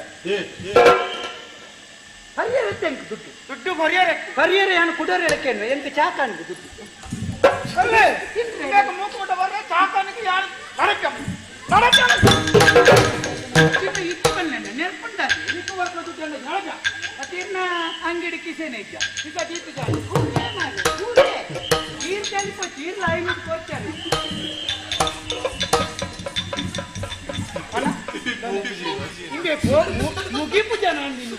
ಹರಿಯರುತ್ತೆ ಎಂಕ ದುಡ್ಡು ಕೊರಿಯರೆ ಕರಿಯರೆ ಯಾನು ಕುಡರೆ ಎಳಕೇನು ಎಂಕ ಚಾಕಾನಿಗೆ ದುಡ್ಡು ಅಲ್ಲೇ ಈಗ ಮೂಕು ಮುಟ್ಟ ಬಾರ್ರೆ ಚಾಕಾನಿಗೆ ಯಾರು ನಡಕಂ ನಡಕಂ ಇತ್ತು ಬನ್ನೆ ನೆರ್ಪುಂಡಾತಿ ಇದಕ್ಕೆ ವರ್ಗ ದುಡ್ಡು ಎಲ್ಲ ನಡಕ ಅತಿರ್ನ ಅಂಗಡಿ ಕಿಸೇನೆ ಇದ್ದ ಈಗ ದೀಪ ಚೀರ್ ಕಲಿಪ ಚೀರ್ಲ ಐನೂರು ಕೊಡ್ತಾರೆ ಹಿಂಗೆ ಮುಗಿಪು ಜನ ನೀನು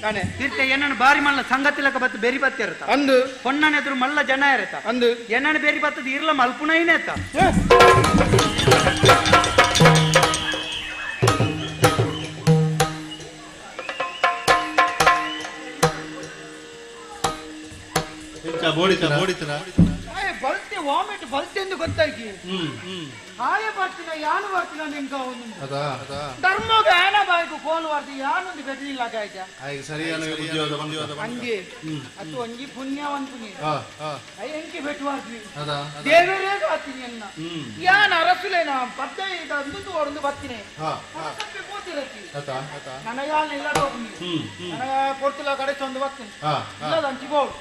ತಾನೆ ತೀರ್ಥ ಏನನ್ನ ಬಾರಿ ಮಲ್ಲ ಸಂಗತಿ ಲೆಕ್ಕ ಬತ್ತು ಬೇರಿ ಬತ್ತೆ ಇರತ್ತ ಅಂದು ಹೊಣ್ಣನ ಎದುರು ಮಲ್ಲ ಜನ ಇರತ್ತ ಅಂದು ಏನನ್ನ ಬೇರಿ ಬತ್ತದ ಇರ್ಲ ಮಲ್ಪುನೈನೇ ಇತ್ತ ಬೋಡಿತರ ಬಲ್ತೆ ವಾಮಿಟ್ ಬಲ್ತೆ ಎಂದು ಗೊತ್ತಾಯ್ತು ಹಾಗೆ ಬರ್ತೀನ ಯಾನು ಬರ್ತೀನ ನಿಂಕ ಧರ್ಮಗ ಏನ ಬಾಯ್ಕು ಕೋಲು ಬರ್ತಿ ಯಾನೊಂದು ಬೆದಲಿಲ್ಲ ಆಯ್ತಾ ಸರಿಯಾದ ಹಂಗೆ ಅದು ಒಂಜಿ ಪುಣ್ಯವಂತನಿ ಎಂಕಿ ಬೆಟ್ಟುವಾರ್ತೀನಿ ದೇವರೇ ಬರ್ತೀನಿ ಅನ್ನ ಯಾನ್ ಅರಸುಲೇನ ಬದ್ದೆ ಇದು ಒಂದು ಬರ್ತೀನಿ ಕೂತಿರತ್ತಿ ನನಗ ಇಲ್ಲ ಹೋಗ್ನಿ ನನಗ ಕೊಡ್ತಿಲ್ಲ ಕಡೆ ಚಂದ ಬರ್ತೀನಿ ಇಲ್ಲ ಹಂಚಿಬೋದು